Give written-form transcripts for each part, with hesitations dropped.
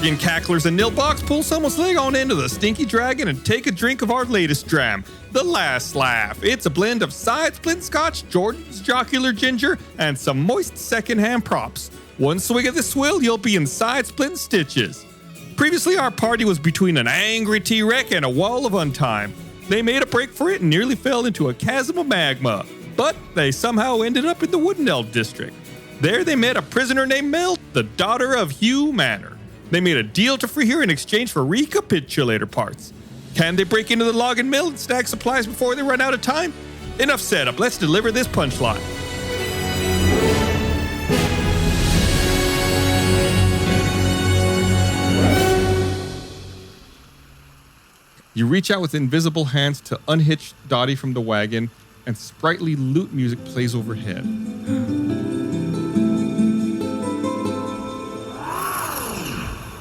Organ cacklers and nilbox, pull someone's leg on into the stinky dragon and take a drink of our latest dram, The Last Laugh. It's a blend of side splint scotch, Jordan's jocular ginger, and some moist secondhand props. One swig of the swill, you'll be in side splint stitches. Previously, our party was between an angry T-Rex and a wall of untime. They made a break for it and nearly fell into a chasm of magma, but they somehow ended up in the Wooden Elf district. There they met a prisoner named Mel, the daughter of Hugh Manor. They made a deal to free her in exchange for recapitulator parts. Can they break into the Loggen Mill and snag supplies before they run out of time? Enough setup, let's deliver this punchline. You reach out with invisible hands to unhitch Dottie from the wagon, and sprightly lute music plays overhead.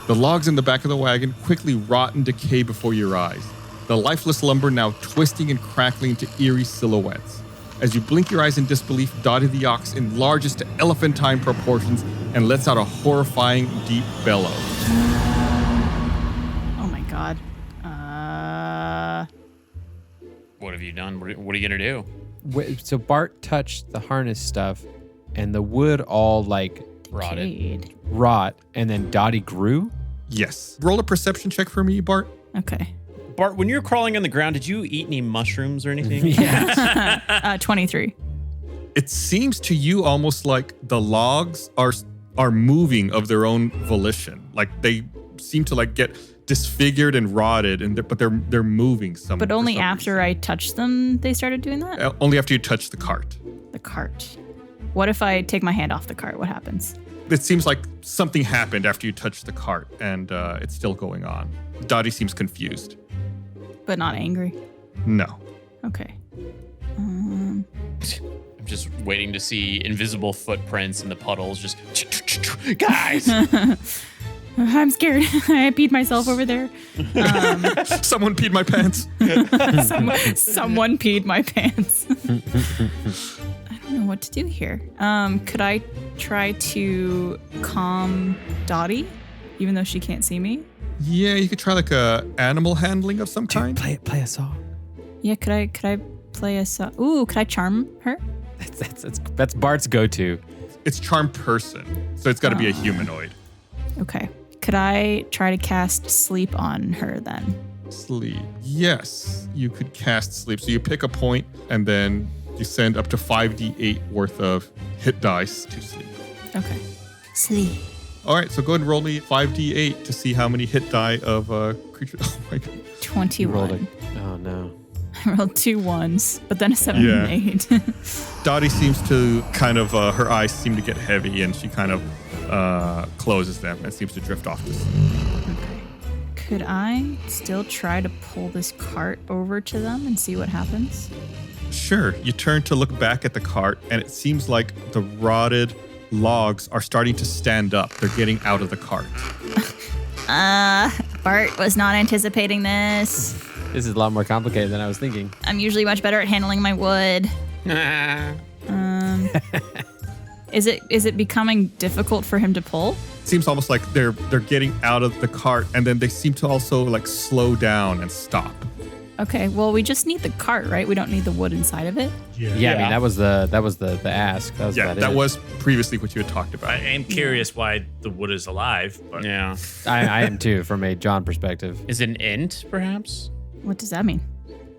The logs in the back of the wagon quickly rot and decay before your eyes, the lifeless lumber now twisting and crackling into eerie silhouettes. As you blink your eyes in disbelief, Dottie the ox enlarges to elephantine proportions and lets out a horrifying deep bellow. Oh my god. What have you done? What are you going to do? So Bart touched the harness stuff, and the wood all like Decayed. rot, and then Dottie grew? Yes. Roll a perception check for me, Bart. Okay. Bart, when you're crawling on the ground, did you eat any mushrooms or anything? Yeah. 23. It seems to you almost like the logs are moving of their own volition. Like they seem to like get disfigured and rotted, but they're moving some. But only after I touched them, they started doing that? Only after you touch the cart. The cart. What if I take my hand off the cart? What happens? It seems like something happened after you touched the cart, and it's still going on. Dottie seems confused. But not angry? No. Okay. I'm just waiting to see invisible footprints in the puddles. Just, guys! I'm scared. I peed myself over there. Someone peed my pants. Someone peed my pants. I don't know what to do here. Could I try to calm Dottie, even though she can't see me? Yeah, you could try like a animal handling of some kind. Play a song. Yeah, could I play a song? Ooh, could I charm her? That's Bart's go-to. It's charm person, so it's got to be a humanoid. Okay. Could I try to cast sleep on her then? Sleep. Yes, you could cast sleep. So you pick a point and then you send up to 5d8 worth of hit dice to sleep. Okay. Sleep. All right, so go ahead and roll me 5d8 to see how many hit die of creature. Oh my god. 21. Oh no. I rolled 2 1s, but then a 7 and 8. Dottie seems to kind of, her eyes seem to get heavy and she kind of closes them and seems to drift off to sleep. Okay. Could I still try to pull this cart over to them and see what happens? Sure. You turn to look back at the cart and it seems like the rotted logs are starting to stand up. They're getting out of the cart. Bart was not anticipating this. This is a lot more complicated than I was thinking. I'm usually much better at handling my wood. Is it becoming difficult for him to pull? Seems almost like they're getting out of the cart and then they seem to also like slow down and stop. Okay, well we just need the cart, right? We don't need the wood inside of it. Yeah. I mean that was the ask. That was Yeah, about that it. was previously what you had talked about. I am curious why the wood is alive, but Yeah. I am too, from a John perspective. Is it an ent, perhaps? What does that mean?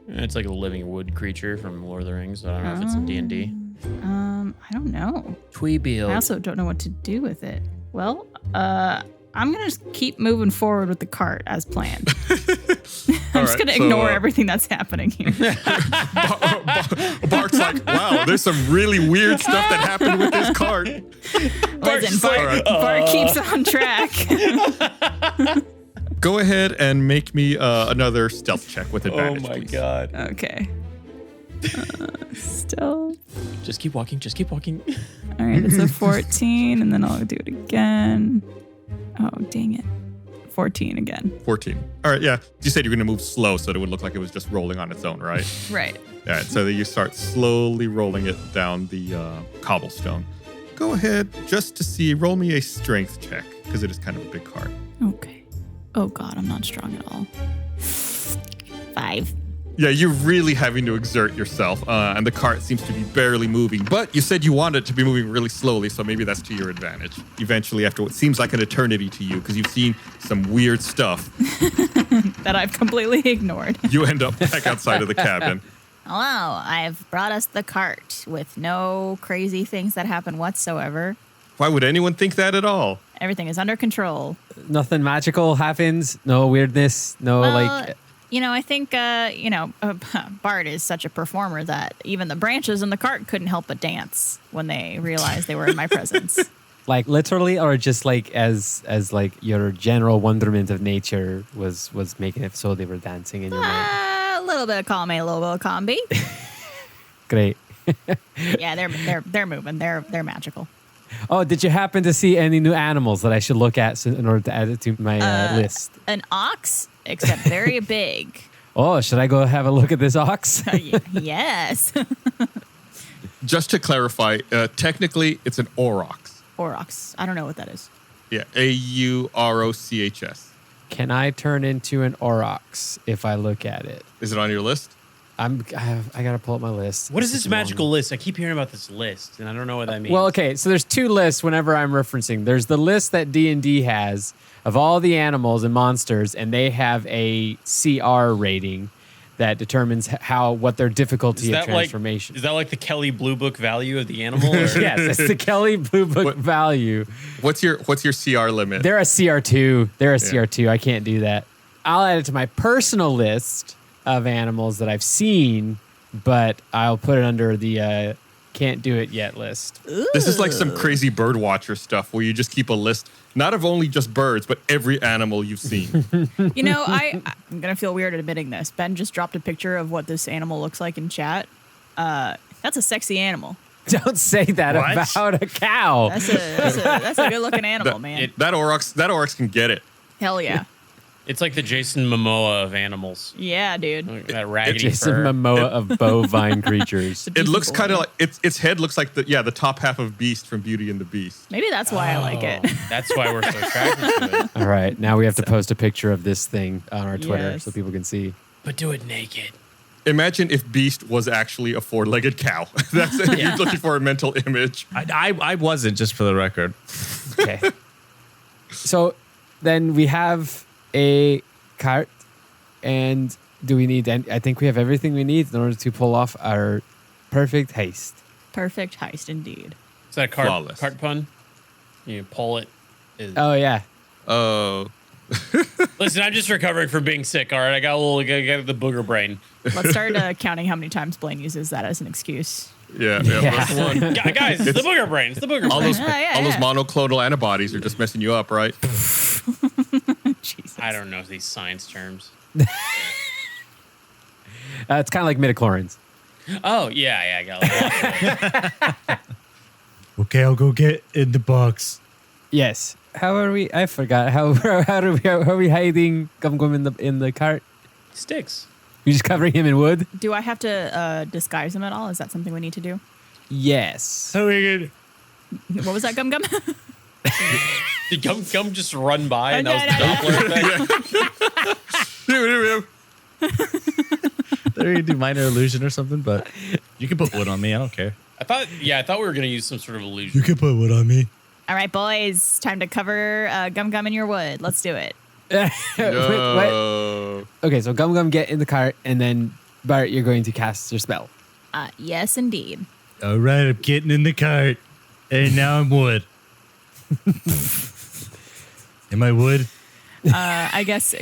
It's like a living wood creature from Lord of the Rings. I don't know if it's in D&D. I don't know. Tweebill. I also don't know what to do with it. Well, I'm gonna just keep moving forward with the cart as planned. I'm just gonna ignore everything that's happening here. Bart's like, wow, there's some really weird stuff that happened with this cart. Listen, Bart keeps on track. Go ahead and make me another stealth check with advantage, please. god. Okay. Still. Just keep walking. Just keep walking. All right, it's a 14, and then I'll do it again. Oh, dang it. 14 again. 14. All right, yeah. You said you're going to move slow so that it would look like it was just rolling on its own, right? Right. All right, so then you start slowly rolling it down the cobblestone. Go go ahead just to see. Roll me a strength check because it is kind of a big cart. Okay. Oh God, I'm not strong at all. 5. Yeah, you're really having to exert yourself, and the cart seems to be barely moving. But you said you wanted it to be moving really slowly, so maybe that's to your advantage. Eventually, after what seems like an eternity to you, because you've seen some weird stuff, That I've completely ignored. you end up back outside of the cabin. Hello, I've brought us the cart with no crazy things that happen whatsoever. Why would anyone think that at all? Everything is under control. Nothing magical happens. No weirdness. No like. I think, Bart is such a performer that even the branches in the cart couldn't help but dance when they realized they were in my presence. Like literally, or just like as like your general wonderment of nature was making it so they were dancing in your mind. A little bit of column A, a little bit of column B. Great. Yeah, they're moving. They're magical. Oh, did you happen to see any new animals that I should look at in order to add it to my list? An ox, except very big. Oh, should I go have a look at this ox? Yes. Just to clarify, technically, it's an aurochs. Aurochs. I don't know what that is. Yeah, Aurochs. Can I turn into an aurochs if I look at it? Is it on your list? I gotta pull up my list. What is this magical list? I keep hearing about this list, and I don't know what that means. Well, okay, so there's 2 lists whenever I'm referencing. There's the list that D&D has of all the animals and monsters, and they have a CR rating that determines what their difficulty of transformation. Is that like the Kelly Blue Book value of the animal? Or? Yes, it's the Kelly Blue Book value. What's your CR limit? They're a CR2. They're a CR2. I can't do that. I'll add it to my personal list of animals that I've seen, but I'll put it under the can't do it yet list. This is like some crazy bird watcher stuff where you just keep a list, not of only just birds, but every animal you've seen. I'm going to feel weird admitting this. Ben just dropped a picture of what this animal looks like in chat. That's a sexy animal. Don't say that about a cow. That's a good looking animal, man. That aurochs can get it. Hell yeah. It's like the Jason Momoa of animals. Yeah, dude. Like that raggedy Jason fur. Momoa of bovine creatures. It looks kind of like its head looks like the top half of Beast from Beauty and the Beast. Maybe that's why I like it. That's why we're so attracted to it. All right, now we have to post a picture of this thing on our Twitter Yes. so people can see. But do it naked. Imagine if Beast was actually a 4-legged cow. That's it. You're looking for a mental image. I wasn't, just for the record. Okay. So then we have a cart, and do we need? I think we have everything we need in order to pull off our perfect heist. Perfect heist indeed. Is that a Flawless. cart pun? You pull it. Oh yeah. Oh. Listen, I'm just recovering from being sick. All right, I got the booger brain. Let's start counting how many times Blaine uses that as an excuse. Yeah. Yeah. One. Guys, it's the booger brain. It's the booger All brain. those monoclonal antibodies are just messing you up, right? Jesus. I don't know these science terms. It's kind of like midichlorians. Oh, yeah, I got it. Okay, I'll go get in the box. Yes. How are we? I forgot. How are we hiding Gum Gum in the cart? Sticks. You just covering him in wood? Do I have to disguise him at all? Is that something we need to do? Yes. How are we gonna? What was that, Gum Gum? Did Gum just run by and that was the Doppler effect? They're gonna do minor illusion or something, but you can put wood on me. I don't care. I thought we were gonna use some sort of illusion. You can put wood on me. All right, boys. Time to cover Gum Gum in your wood. Let's do it. What? No. Okay, so Gum Gum get in the cart, and then Bart, you're going to cast your spell. Yes, indeed. All right, I'm getting in the cart, and now I'm wood. Am I wood? I guess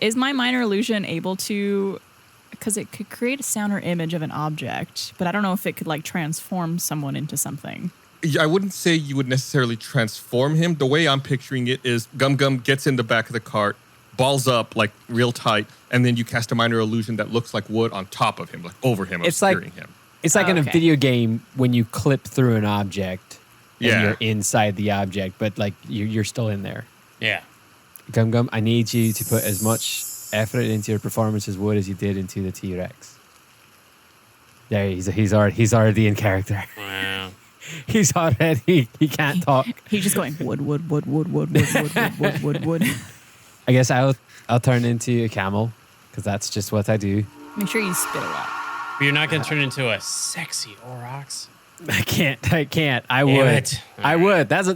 is my minor illusion able to, because it could create a sound or image of an object, but I don't know if it could like transform someone into something. I wouldn't say you would necessarily transform him. The way I'm picturing it is Gum Gum gets in the back of the cart, balls up like real tight, and then you cast a minor illusion that looks like wood on top of him, like over him, obscuring him. It's like in a video game when you clip through an object and you're inside the object, but like you're still in there. Yeah. Gum Gum, I need you to put as much effort into your performance as wood as you did into the T-Rex. There, he's already in character. Wow. He's already, he can't talk. He's just going wood. I guess I'll turn into a camel because that's just what I do. Make sure you spit a lot. But you're not going to turn into a sexy aurochs. I can't. I Damn would. it. I would. That's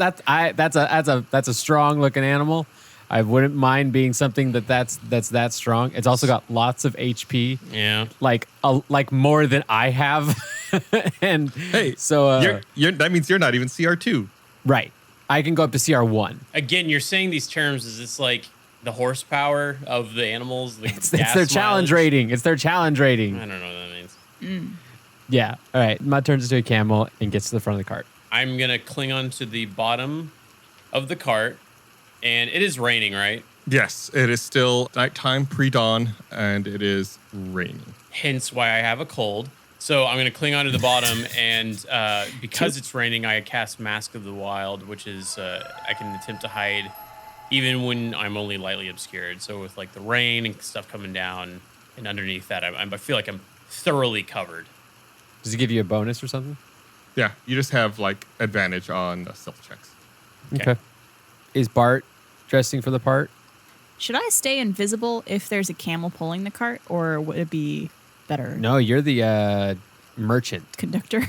a strong looking animal. I wouldn't mind being something that's that strong. It's also got lots of HP. Yeah. Like more than I have. And Hey, so that means you're not even CR2. right. I can go up to CR1. Again, you're saying these terms. Is this like the horsepower of the animals? The It's their challenge rating. It's their challenge rating. I don't know what that means. Yeah. All right. Mud turns into a camel and gets to the front of the cart. I'm going to cling on to the bottom of the cart. And it is raining, right? Yes, it is still nighttime, pre-dawn, and it is raining. Hence why I have a cold. So I'm going to cling onto the bottom, and because it's raining, I cast Mask of the Wild, which is I can attempt to hide even when I'm only lightly obscured. So with like the rain and stuff coming down, and underneath that, I feel like I'm thoroughly covered. Does it give you a bonus or something? Yeah, you just have like advantage on stealth checks. Okay. Is Bart dressing for the part? Should I stay invisible if there's a camel pulling the cart, or would it be better? No, you're the merchant. Conductor.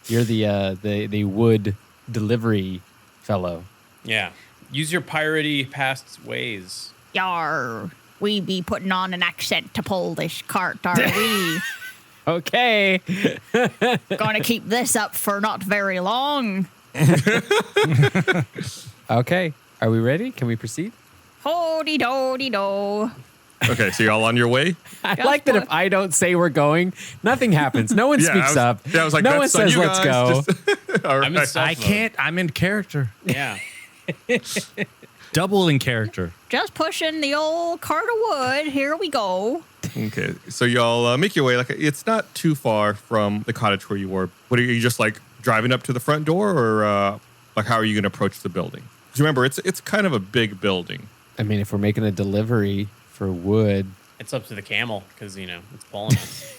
You're the wood delivery fellow. Yeah. Use your piratey past ways. Yar, we be putting on an accent to pull this cart, are we? Okay. Gonna keep this up for not very long. Okay. Are we ready? Can we proceed? Ho-de do do. Okay, so you're all on your way? I like that if I don't say we're going, nothing happens. No one speaks up. Yeah, I was like, no one that's on says you let's guys. go. All right. I'm in stealth I mode. can't. I'm in character. Yeah. Double in character. Just pushing the old cart of wood. Here we go. Okay, so y'all make your way. Like, it's not too far from the cottage where you were. What are you just like driving up to the front door, or like how are you going to approach the building? Because remember, it's kind of a big building. I mean, if we're making a delivery for wood, It's up to the camel because, it's pulling us.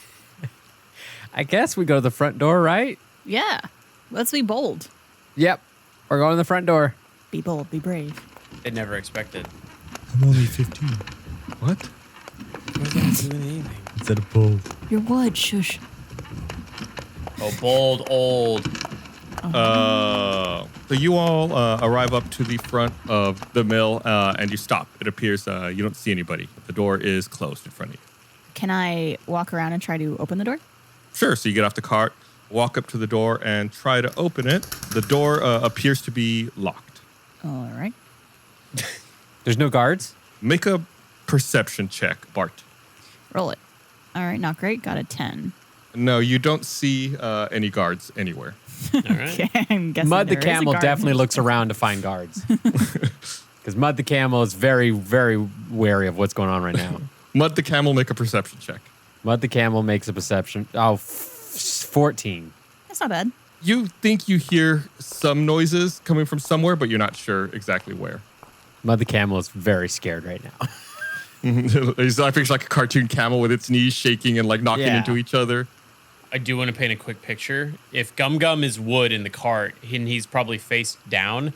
I guess we go to the front door, right? Yeah. Let's be bold. Yep. We're going to the front door. Be bold. Be brave. They never expected. I'm only 15. What? Instead of bold. Your wood. Shush. Oh, bold, old. So you all arrive up to the front of the mill and you stop. It appears you don't see anybody. The door is closed in front of you. Can I walk around and try to open the door? Sure. So you get off the cart, walk up to the door, and try to open it. The door appears to be locked. All right. There's no guards? Make a perception check, Bart. Roll it. All right. Not great. Got a 10. No, you don't see any guards anywhere. All right. Okay. I'm guessing Mud the there is a camel guard. definitely looks around to find guards. Because Mud the camel is very, very wary of what's going on right now. Mud the camel, make a perception check. Mud the camel makes a perception. 14. That's not bad. You think you hear some noises coming from somewhere, but you're not sure exactly where. Mud the camel is very scared right now. I picture like a cartoon camel with its knees shaking and like knocking Yeah. into each other. I do want to paint a quick picture. If Gum Gum is wood in the cart, and he's probably face down,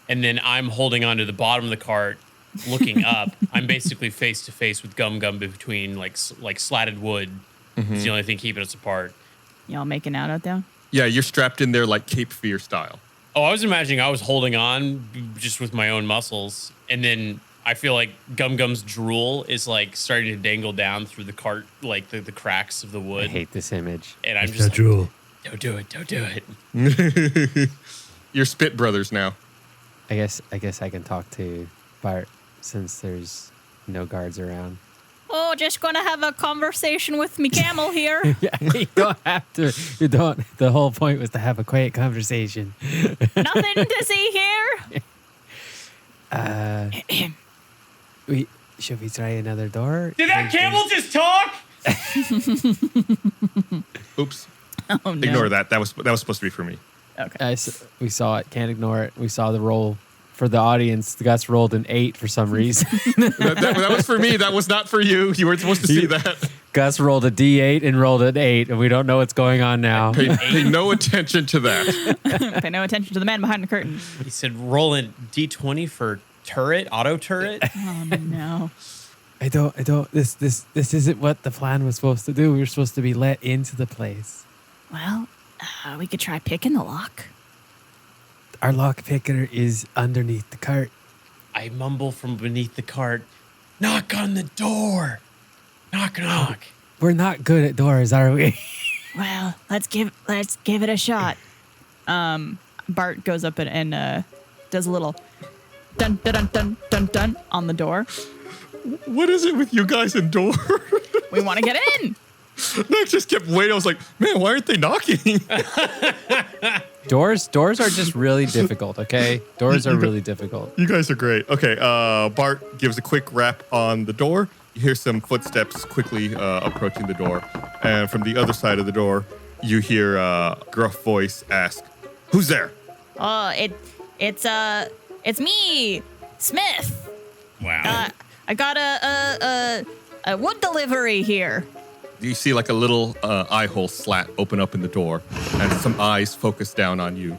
and then I'm holding onto the bottom of the cart, looking up, I'm basically face to face with Gum Gum between like slatted wood. It's the only thing keeping us apart. Y'all making out there? Yeah, you're strapped in there like Cape Fear style. Oh, I was imagining I was holding on just with my own muscles, and then I feel like Gum Gum's drool is like starting to dangle down through the cart, like the cracks of the I wood. hate this image. And I'm It's just not like, drool. don't do it, don't do it. You're spit brothers now. I guess I can talk to Bart since there's no guards around. Oh, just gonna have a conversation with me camel here. Yeah, you don't have to. You don't. The whole point was to have a quiet conversation. Nothing to see here. Should we try another door? Did that camel just talk? Oops. Oh no. Ignore that. That was supposed to be for me. Okay. We saw it. Can't ignore it. We saw the roll. For the audience, the Gus rolled an 8 for some reason. that was for me. That was not for you. You weren't supposed to see that. Gus rolled a D8 and rolled an 8, and we don't know what's going on now. Pay no attention to that. Pay no attention to the man behind the curtain. He said roll a D20 for turret, auto turret. Oh no. I don't. This isn't what the plan was supposed to do. We were supposed to be let into the place. Well, we could try picking the lock. Our lock picker is underneath the cart. I mumble from beneath the cart. Knock on the door. Knock, knock. We're not good at doors, are we? Well, let's give it a shot. Bart goes up and does a little dun dun dun dun dun dun on the door. What is it with you guys and door? We want to get in. I just kept waiting. I was like, man, why aren't they knocking? Doors are just really difficult, okay? Doors are really difficult. You guys are great. Okay, Bart gives a quick rap on the door. You hear some footsteps quickly approaching the door. And from the other side of the door, you hear a gruff voice ask, "Who's there?" Oh, it's me, Smith. Wow. I got a wood delivery here. You see like a little eye hole slat open up in the door, and some eyes focus down on you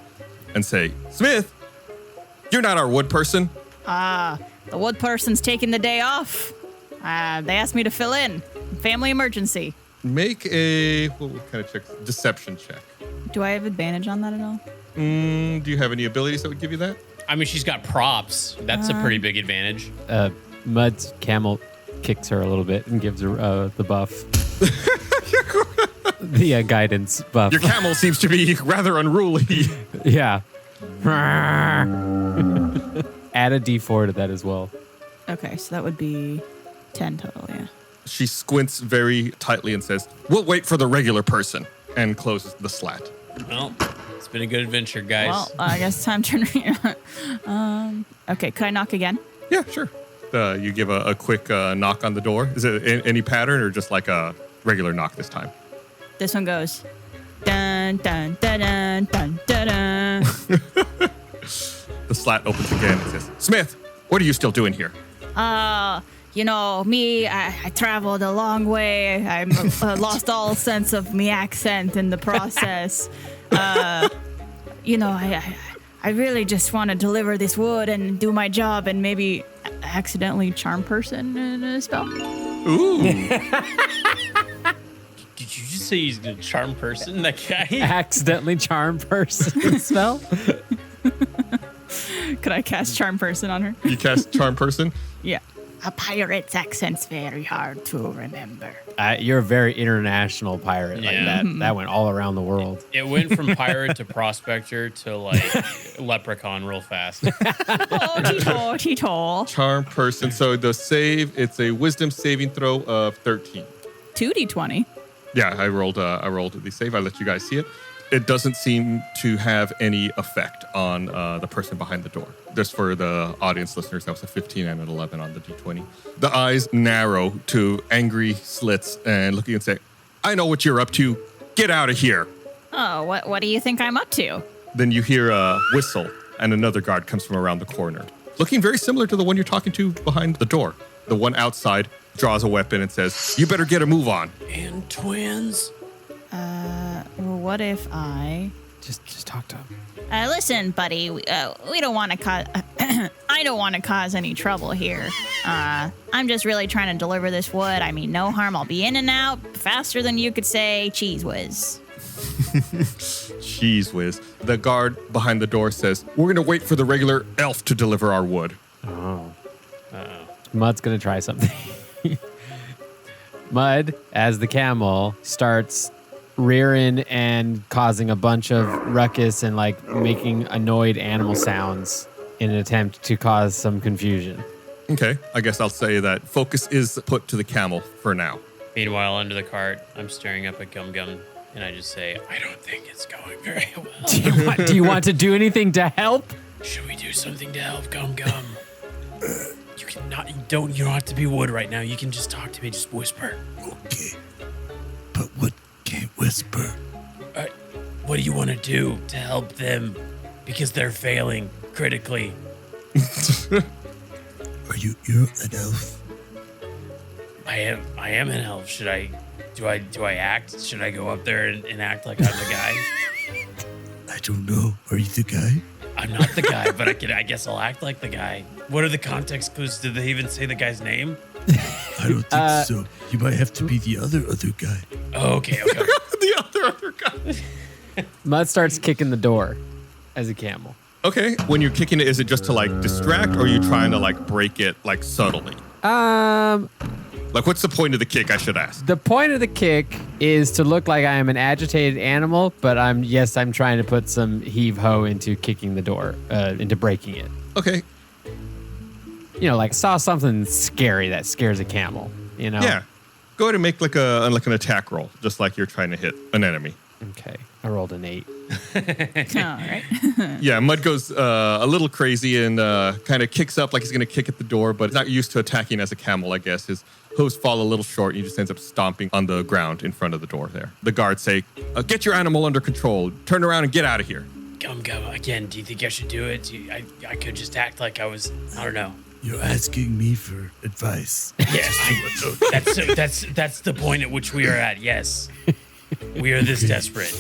and say, "Smith, you're not our wood person." The wood person's taking the day off. They asked me to fill in. Family emergency. Make a, what kind of check? Deception check. Do I have advantage on that at all? Do you have any abilities that would give you that? I mean, she's got props. That's a pretty big advantage. Mud's camel kicks her a little bit and gives her the buff. The guidance buff. Your camel seems to be rather unruly. Yeah. Add a D4 to that as well. Okay, so that would be 10 total, yeah. She squints very tightly and says, "We'll wait for the regular person," and closes the slat. Well, it's been a good adventure, guys. Well, I guess it's time to... okay, could I knock again? Yeah, sure. You give a quick knock on the door. Is it any pattern or just like a regular knock this time? This one goes... Dun, dun, dun, dun, dun, dun, dun. The slat opens again and says, "Smith, what are you still doing here?" You know, me, I traveled a long way. I lost all sense of me accent in the process. You know, I really just want to deliver this wood and do my job and maybe accidentally charm person in a spell. Ooh. Did you just say he's gonna charm person? That guy? Accidentally charm person spell? Could I cast charm person on her? You cast charm person? Yeah. A pirate's accent's very hard to remember. You're a very international pirate like Yeah. that. That went all around the world. It went from pirate to prospector to like leprechaun real fast. Oh, Tito. Charm person. So the save, it's a wisdom saving throw of 13. 2d20. Yeah, I rolled the save. I let you guys see it. It doesn't seem to have any effect on the person behind the door. Just for the audience listeners, that was a 15 and an 11 on the D20. The eyes narrow to angry slits and looking and say, "I know what you're up to. Get out of here." Oh, what do you think I'm up to? Then you hear a whistle and another guard comes from around the corner, looking very similar to the one you're talking to behind the door. The one outside draws a weapon and says, "You better get a move on." And twins. Well, what if I... Just talk to him. Listen, buddy, we don't want to cause... I don't want to cause any trouble here. I'm just really trying to deliver this wood. I mean, no harm. I'll be in and out faster than you could say cheese whiz. Cheese whiz. The guard behind the door says, "We're going to wait for the regular elf to deliver our wood." Mud's going to try something. Mud, as the camel, starts rearing and causing a bunch of ruckus and like making annoyed animal sounds in an attempt to cause some confusion. Okay, I guess I'll say that focus is put to the camel for now. Meanwhile, under the cart, I'm staring up at Gum Gum, and I just say, "I don't think it's going very well. Do you want to do anything to help? Should we do something to help Gum Gum?" You don't have to be wood right now. You can just talk to me, just whisper. Okay. But wood can't whisper. What do you want to do to help them? Because they're failing critically. You're an elf? I am an elf. Should I Do I act? Should I go up there and act like I'm the guy? I don't know. Are you the guy? I'm not the guy, but I guess I'll act like the guy. What are the context clues? Did they even say the guy's name? I don't think so. You might have to be the other guy. Oh, okay. The other guy. Mud starts kicking the door as a camel. Okay, when you're kicking it, is it just to like distract, or are you trying to like break it like subtly? Like, what's the point of the kick, I should ask? The point of the kick is to look like I am an agitated animal, but I'm trying to put some heave-ho into kicking the door, into breaking it. Okay. You know, like saw something scary that scares a camel, you know? Yeah. Go ahead and make like an attack roll, just like you're trying to hit an enemy. Okay. I rolled an 8. All right. Yeah, Mud goes a little crazy and kind of kicks up like he's going to kick at the door, but he's not used to attacking as a camel, I guess. His hooves fall a little short and he just ends up stomping on the ground in front of the door there. The guards say, get your animal under control. Turn around and get out of here. Come again. Do you think I should do it? I could just act like I was. I don't know. You're asking me for advice. Yes, that's the point at which we are at. Yes, we are this desperate.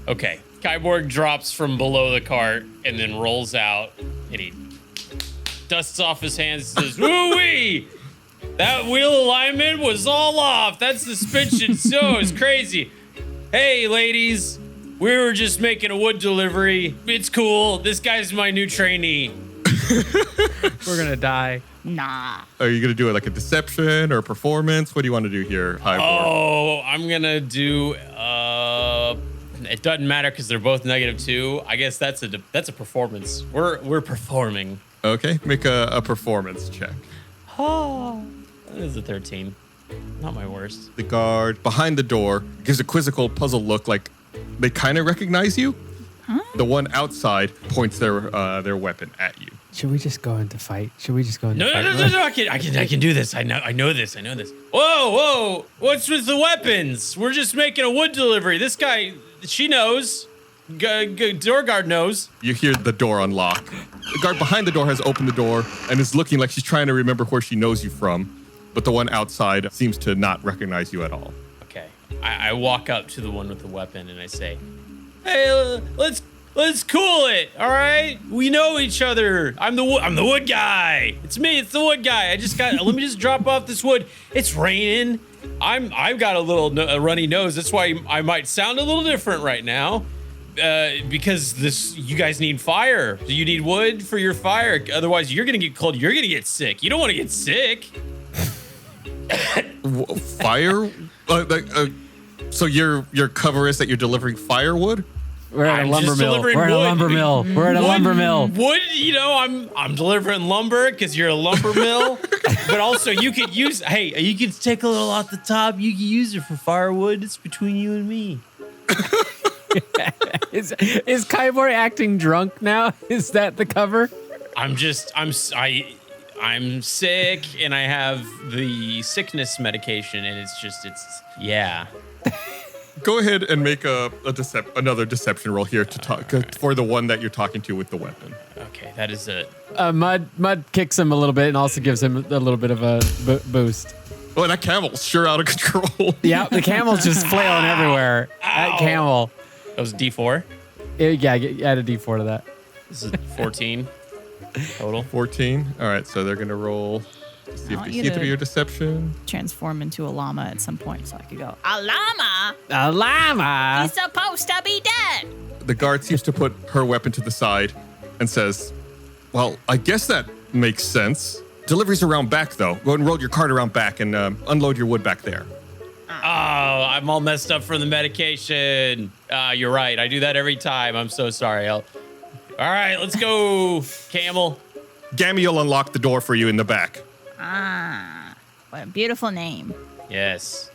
Okay, Kyborg drops from below the cart and then rolls out, and he dusts off his hands and says, "Woo-wee! That wheel alignment was all off. That suspension is crazy. Hey, ladies, we were just making a wood delivery. It's cool. This guy's my new trainee." We're going to die. Nah. Are you going to do it like a deception or a performance? What do you want to do here, Kyborg? Oh, I'm going to do, it doesn't matter because they're both -2. I guess that's a performance. We're performing. Okay, make a performance check. Oh, that is a 13. Not my worst. The guard behind the door gives a quizzical, puzzled look like they kind of recognize you. Huh? The one outside points their weapon at you. Should we just go into fight? No, I can do this. I know this. Whoa. What's with the weapons? We're just making a wood delivery. This guy, she knows. Door guard knows. You hear the door unlock. The guard behind the door has opened the door and is looking like she's trying to remember where she knows you from. But the one outside seems to not recognize you at all. Okay. I walk up to the one with the weapon and I say, "Hey, let's cool it, all right? We know each other. I'm the wood guy. It's me. It's the wood guy. Let me just drop off this wood. It's raining. I've got a runny nose. That's why I might sound a little different right now, because you guys need fire. You need wood for your fire. Otherwise, you're gonna get cold. You're gonna get sick. You don't want to get sick." Fire? So your cover is that you're delivering firewood? We're at a I'm lumber just mill. delivering We're at a wood. lumber mill. We're at a lumber mill. Wood, I'm delivering lumber because you're a lumber mill. But also you could you could take a little off the top. You can use it for firewood. It's between you and me. Is Kyborg acting drunk now? Is that the cover? I'm sick and I have the sickness medication and yeah. Go ahead and make another deception roll here to talk for the one that you're talking to with the weapon. Okay, that is it. Mud kicks him a little bit and also gives him a little bit of a boost. Oh, that camel's sure out of control. Yeah, the camel's just flailing everywhere. That camel. That was D4. Yeah, add a D4 to that. This is 14 total. 14. All right, so they're going to roll to see if they see through your deception. Transform into a llama at some point so I could go, a llama? A llama? He's supposed to be dead. The guard seems to put her weapon to the side and says, well, I guess that makes sense. Delivery's around back, though. Go ahead and roll your cart around back and unload your wood back there. Oh, I'm all messed up from the medication. You're right. I do that every time. I'm so sorry. All right, let's go, camel. Gammy will unlock the door for you in the back. Ah, what a beautiful name. Yes.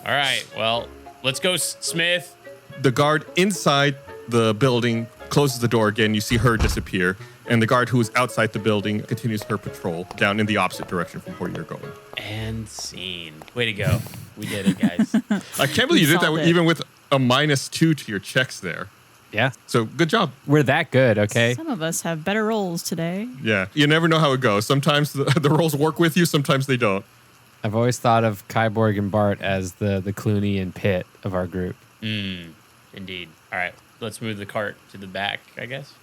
All right, well, let's go, Smith. The guard inside the building closes the door again. You see her disappear. And the guard who is outside the building continues her patrol down in the opposite direction from where you're going. And scene. Way to go. We did it, guys. I can't believe you did that even with a -2 to your checks there. Yeah. So good job. We're that good, okay? Some of us have better rolls today. Yeah. You never know how it goes. Sometimes the rolls work with you. Sometimes they don't. I've always thought of Kyborg and Bart as the Clooney and Pitt of our group. Indeed. All right, let's move the cart to the back, I guess.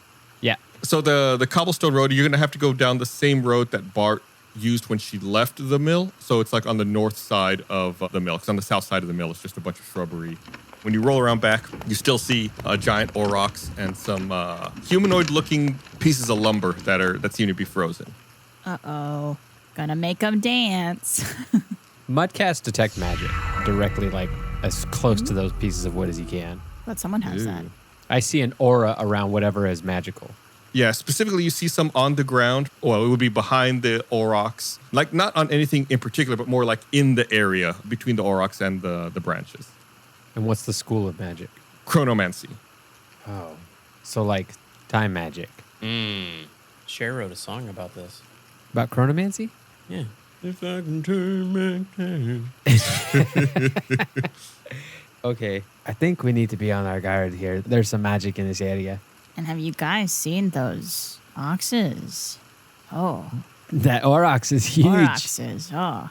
Yeah. So the cobblestone road, you're going to have to go down the same road that Bart used when she left the mill. So it's like on the north side of the mill, because on the south side of the mill, it's just a bunch of shrubbery. When you roll around back, you still see a giant aurochs and some humanoid-looking pieces of lumber that seem to be frozen. Uh-oh. Gonna make them dance. Mudcast detect magic directly, like as close to those pieces of wood as you can. But someone has that. I see an aura around whatever is magical. Yeah, specifically, you see some on the ground. Well, it would be behind the aurochs. Like, not on anything in particular, but more like in the area between the aurochs and the branches. And what's the school of magic? Chronomancy. Oh. So like time magic. Cher wrote a song about this. About chronomancy? Yeah. If I can turn back time. Okay. I think we need to be on our guard here. There's some magic in this area. And have you guys seen those oxes? Oh, That aurochs is huge. oxes. Oh,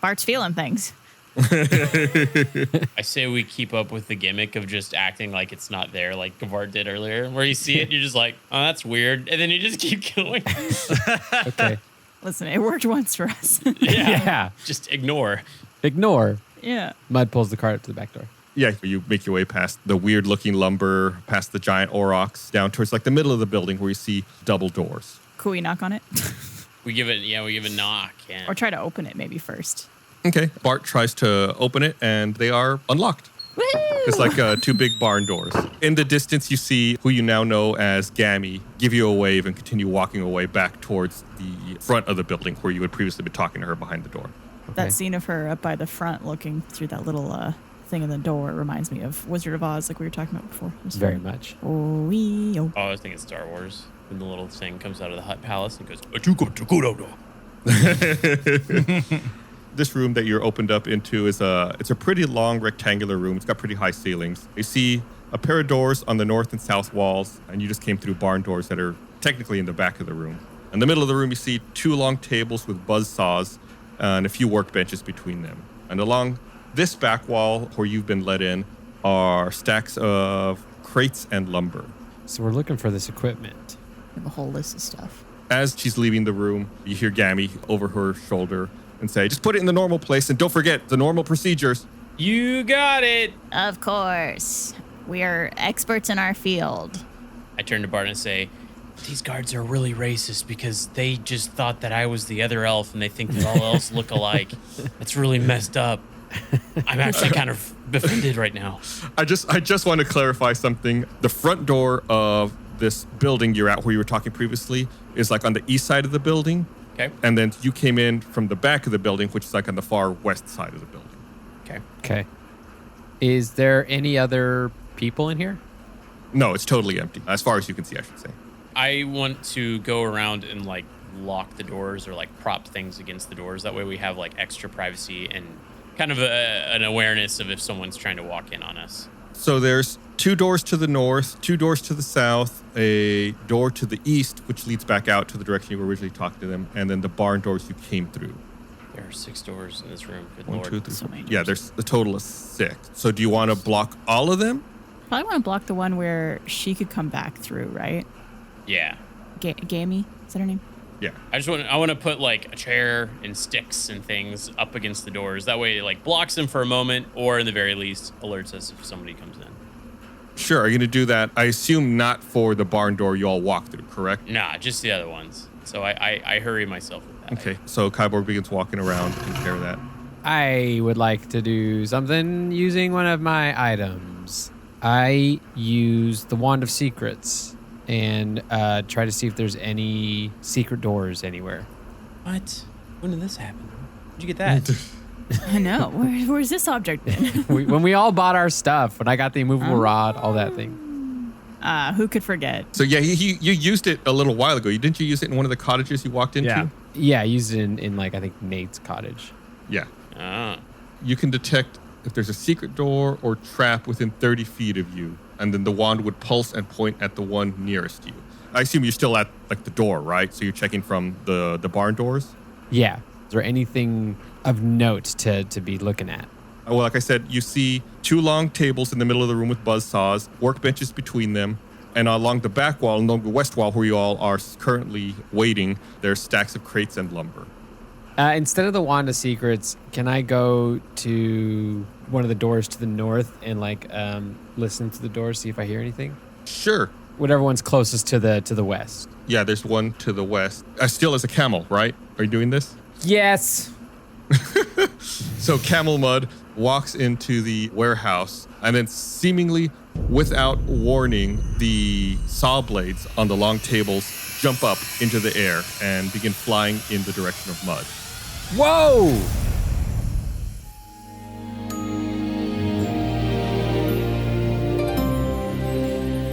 Bart's feeling things. I say we keep up with the gimmick of just acting like it's not there, like Gavard did earlier, where you see it, you're just like, oh, that's weird. And then you just keep going. Okay. Listen, it worked once for us. Yeah. Just ignore. Ignore. Yeah. Mud pulls the cart up to the back door. Yeah, you make your way past the weird-looking lumber, past the giant aurochs, down towards like the middle of the building where you see double doors. Could we knock on it? We give a knock. Yeah. Or try to open it maybe first. Okay. Bart tries to open it, and they are unlocked. Woo! It's like two big barn doors. In the distance, you see who you now know as Gammy give you a wave and continue walking away back towards the front of the building where you had previously been talking to her behind the door. That scene of her up by the front looking through that little thing in the door reminds me of Wizard of Oz, like we were talking about before. Very much. Oh, oh. I was thinking Star Wars. When the little thing comes out of the hut palace and goes, This room that you're opened up into it's a pretty long rectangular room. It's got pretty high ceilings. You see a pair of doors on the north and south walls, and you just came through barn doors that are technically in the back of the room. In the middle of the room, you see two long tables with buzz saws and a few workbenches between them. And along this back wall where you've been let in are stacks of crates and lumber. So we're looking for this equipment. We have a whole list of stuff. As she's leaving the room, you hear Gammy over her shoulder and say, just put it in the normal place and don't forget the normal procedures. you got it. Of course. We are experts in our field. I turn to Bart and say, these guards are really racist because they just thought that I was the other elf and they think that all elves look alike. That's really messed up. I'm actually kind of offended right now. I just want to clarify something. The front door of this building you're at where you were talking previously is like on the east side of the building. Okay. And then you came in from the back of the building, which is like on the far west side of the building. Okay. Okay. Is there any other people in here? No, it's totally empty. As far as you can see, I should say. I want to go around and like lock the doors or like prop things against the doors. That way we have like extra privacy and kind of an awareness of if someone's trying to walk in on us. So there's two doors to the north, two doors to the south, a door to the east, which leads back out to the direction you were originally talking to them, and then the barn doors you came through. There are 6 doors in this room. Good 1, Lord. 2, 3, So 4. many Yeah, doors. there's a total of 6. So do you want to block all of them? Probably want to block the one where she could come back through, right? Yeah. Gammy? Is that her name? Yeah. I want to put like a chair and sticks and things up against the doors. That way it like blocks them for a moment or in the very least alerts us if somebody comes in. Sure. Are you going to do that? I assume not for the barn door you all walk through, correct? Nah, just the other ones. So I hurry myself with that. Okay. So Kyborg begins walking around to take care of that. I would like to do something using one of my items. I use the Wand of Secrets and try to see if there's any secret doors anywhere. What? When did this happen? Where'd you get that? I know. Where's this object been? When we all bought our stuff, when I got the immovable rod, all that thing. Who could forget? So yeah, you used it a little while ago. Didn't you use it in one of the cottages you walked into? Yeah, I used it in like, I think, Nate's cottage. Yeah. Ah. You can detect if there's a secret door or trap within 30 feet of you, and then the wand would pulse and point at the one nearest you. I assume you're still at like the door, right? So you're checking from the barn doors? Yeah. Is there anything of note to be looking at? Well, like I said, you see 2 long tables in the middle of the room with buzzsaws, workbenches between them, and along the back wall, along the west wall where you all are currently waiting, there's stacks of crates and lumber. Instead of the Wand of Secrets, can I go to one of the doors to the north and listen to the door, see if I hear anything? Sure. Whatever one's closest to the west. Yeah, there's one to the west. Still as a camel, right? Are you doing this? Yes. So Camel Mud walks into the warehouse, and then seemingly without warning, the saw blades on the long tables jump up into the air and begin flying in the direction of Mud. Whoa!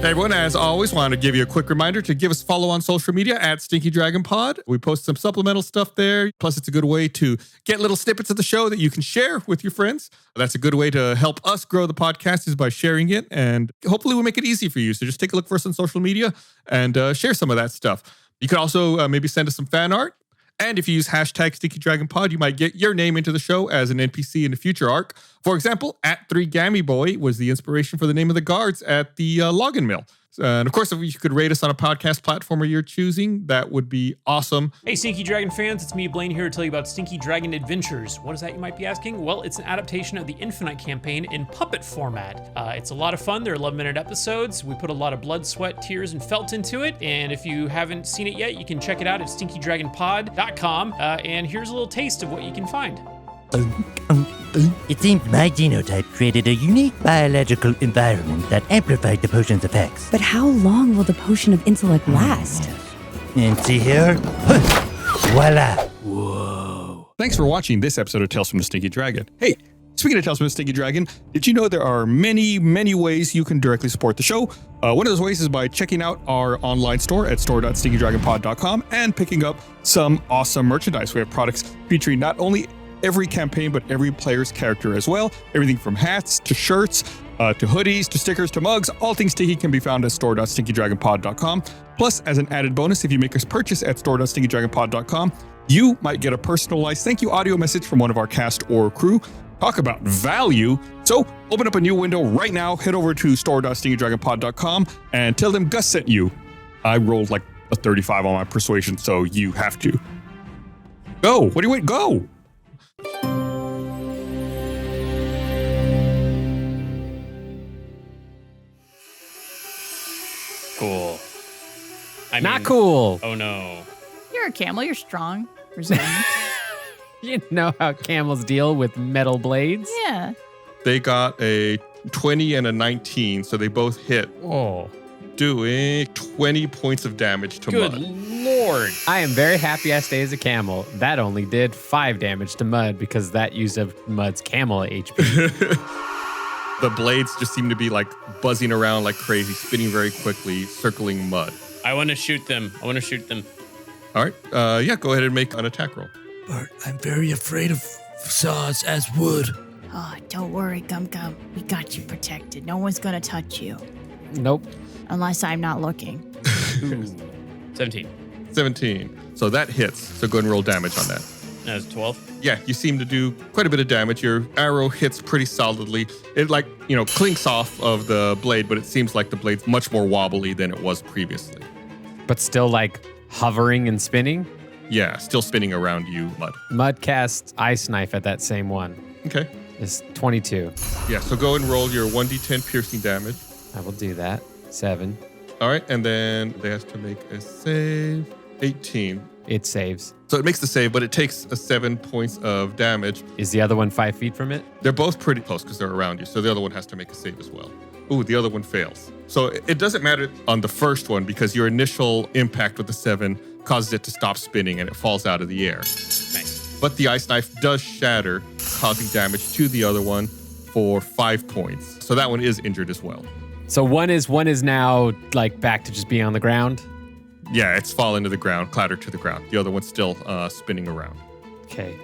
Hey everyone, as always, want to give you a quick reminder to give us a follow on social media at Stinky Dragon Pod. We post some supplemental stuff there. Plus, it's a good way to get little snippets of the show that you can share with your friends. That's a good way to help us grow the podcast is by sharing it. And hopefully we'll make it easy for you. So just take a look for us on social media and share some of that stuff. You can also maybe send us some fan art. And if you use hashtag Stinky Dragon Pod, you might get your name into the show as an NPC in a future arc. For example, @3GammyBoy was the inspiration for the name of the guards at the Loggen Mill. And of course, if you could rate us on a podcast platform of your choosing, that would be awesome. Hey, Stinky Dragon fans, it's me, Blaine, here to tell you about Stinky Dragon Adventures. What is that, you might be asking? Well, it's an adaptation of the Infinite campaign in puppet format. It's a lot of fun. They're 11-minute episodes. We put a lot of blood, sweat, tears, and felt into it. And if you haven't seen it yet, you can check it out at stinkydragonpod.com. And here's a little taste of what you can find. It seems my genotype created a unique biological environment that amplified the potion's effects. But how long will the potion of intellect last? And see here? Voila! Whoa. Thanks for watching this episode of Tales from the Stinky Dragon. Hey, speaking of Tales from the Stinky Dragon, did you know there are many, many ways you can directly support the show? One of those ways is by checking out our online store at store.stinkydragonpod.com and picking up some awesome merchandise. We have products featuring not only every campaign, but every player's character as well. Everything from hats to shirts, to hoodies, to stickers, to mugs. All things Stinky can be found at store.stinkydragonpod.com. Plus, as an added bonus, if you make a purchase at store.stinkydragonpod.com, you might get a personalized thank you audio message from one of our cast or crew. Talk about value. So open up a new window right now, head over to store.stinkydragonpod.com and tell them Gus sent you. I rolled like a 35 on my persuasion, so you have to. Go. What do you wait? Go. Cool. Not cool. Oh no. You're a camel. You're strong. Resilient. You know how camels deal with metal blades? Yeah. They got a 20 and a 19, so they both hit, Oh. doing 20 points of damage to Good Mud. lord. I am very happy I stay as a camel. That only did 5 damage to Mud because that used up Mud's camel HP. The blades just seem to be like buzzing around like crazy, spinning very quickly, circling Mud. I want to shoot them. All right, yeah, go ahead and make an attack roll. Bart, I'm very afraid of saws as wood. Oh, don't worry, Gum Gum. We got you protected. No one's gonna touch you. Nope. Unless I'm not looking. 17. 17. So that hits. So go ahead and roll damage on that. That was 12. Yeah, you seem to do quite a bit of damage. Your arrow hits pretty solidly. It clinks off of the blade, but it seems like the blade's much more wobbly than it was previously. But still like hovering and spinning? Yeah, still spinning around you, Mud. Mud casts Ice Knife at that same one. Okay. It's 22. Yeah, so go and roll your 1d10 piercing damage. I will do that. 7. All right, and then they have to make a save. 18. It saves. So it makes the save, but it takes 7 points of damage. Is the other one 5 feet from it? They're both pretty close because they're around you, so the other one has to make a save as well. Ooh, the other one fails. So it doesn't matter on the first one because your initial impact with the 7 causes it to stop spinning and it falls out of the air. Nice. But the ice knife does shatter, causing damage to the other one for 5 points. So that one is injured as well. So one is now like back to just being on the ground? Yeah, it's fallen to the ground, clattered to the ground. The other one's still spinning around. Okay.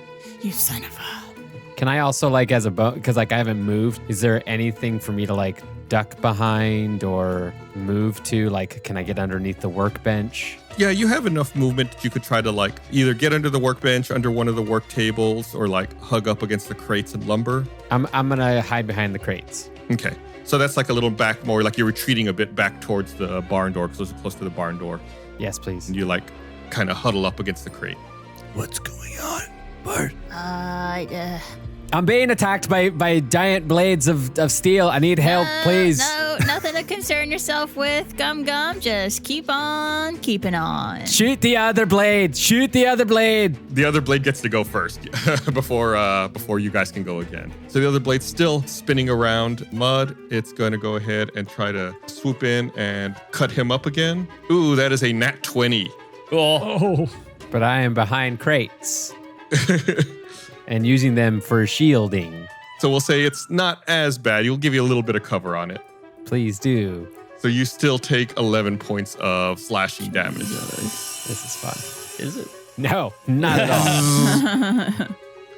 You son of a... Can I also like as a because like I haven't moved, is there anything for me to like duck behind or move to? Like, can I get underneath the workbench? Yeah, you have enough movement that you could try to like either get under the workbench, under one of the work tables, or like hug up against the crates and lumber. I'm gonna hide behind the crates. Okay. So that's like a little back, more like you're retreating a bit back towards the barn door, close to the barn door. Yes, please. And you like kind of huddle up against the crate. What's going on, Bart? I'm being attacked by giant blades of steel. I need help, please. No, nothing to concern yourself with, Gum Gum. Just keep on keeping on. Shoot the other blade. Shoot the other blade. The other blade gets to go first before you guys can go again. So the other blade's still spinning around Mud. It's going to go ahead and try to swoop in and cut him up again. Ooh, that is a nat 20. Oh. But I am behind crates and using them for shielding. So we'll say it's not as bad. You'll give you a little bit of cover on it. Please do. So you still take 11 points of slashing damage. This is fun. Is it? No, not at all.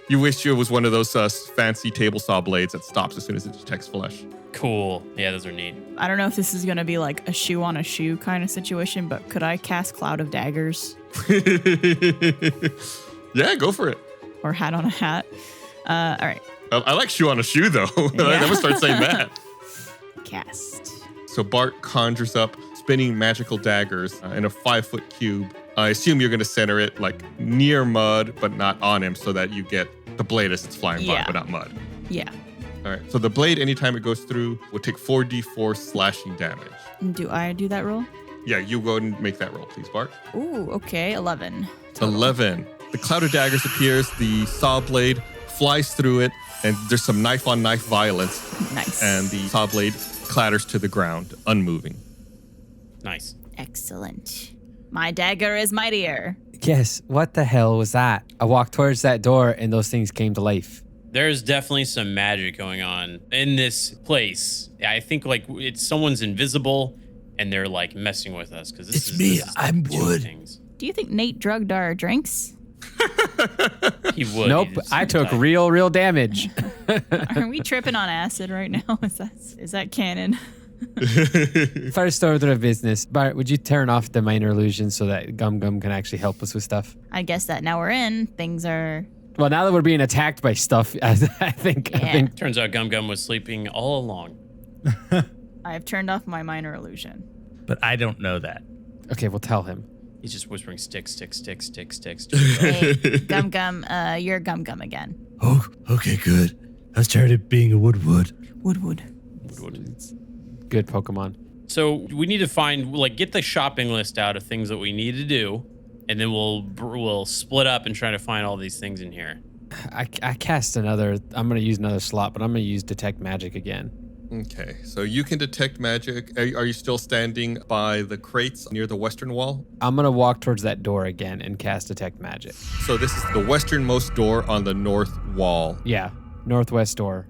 You wish it was one of those fancy table saw blades that stops as soon as it detects flesh. Cool. Yeah, those are neat. I don't know if this is going to be like a shoe on a shoe kind of situation, but could I cast Cloud of Daggers? Yeah, go for it. Or hat on a hat? All right. I like shoe on a shoe, though. I'm going to start saying that. Cast. So Bart conjures up spinning magical daggers in a 5-foot cube. I assume you're going to center it like near Mud, but not on him, so that you get the blade as it's flying by, but not Mud. Yeah. All right. So the blade, anytime it goes through, will take 4d4 slashing damage. Do I do that roll? Yeah, you go ahead and make that roll, please, Bart. Ooh, okay. 11. 11. The cloud of daggers appears. The saw blade flies through it, and there's some knife-on-knife violence. Nice. And the saw blade clatters to the ground, unmoving. Nice. Excellent. My dagger is mightier. Yes, what the hell was that? I walked towards that door and those things came to life. There's definitely some magic going on in this place. I think like it's someone's invisible and they're like messing with us because this It's me. this is I'm doing Wood. things. Do you think Nate drugged our drinks? He would. Nope, He just I took died. real damage. Are we tripping on acid right now? Is that canon? First order of business. Bart, would you turn off the minor illusion so that Gum Gum can actually help us with stuff? I guess that now we're in, things are... Well, now that we're being attacked by stuff, I think Turns out Gum Gum was sleeping all along. I've turned off my minor illusion. But I don't know that. Okay, we'll tell him. He's just whispering sticks. Hey, Gum Gum, you're Gum Gum again. Oh, okay, good. I was tired of being a Wood. Wood. Good Pokemon. So we need to find, like, get the shopping list out of things that we need to do, and then we'll split up and try to find all these things in here. I cast another. I'm going to use another slot, but I'm going to use Detect Magic again. Okay, so you can detect magic. Are you still standing by the crates near the western wall? I'm going to walk towards that door again and cast Detect Magic. So this is the westernmost door on the north wall. Yeah, northwest door.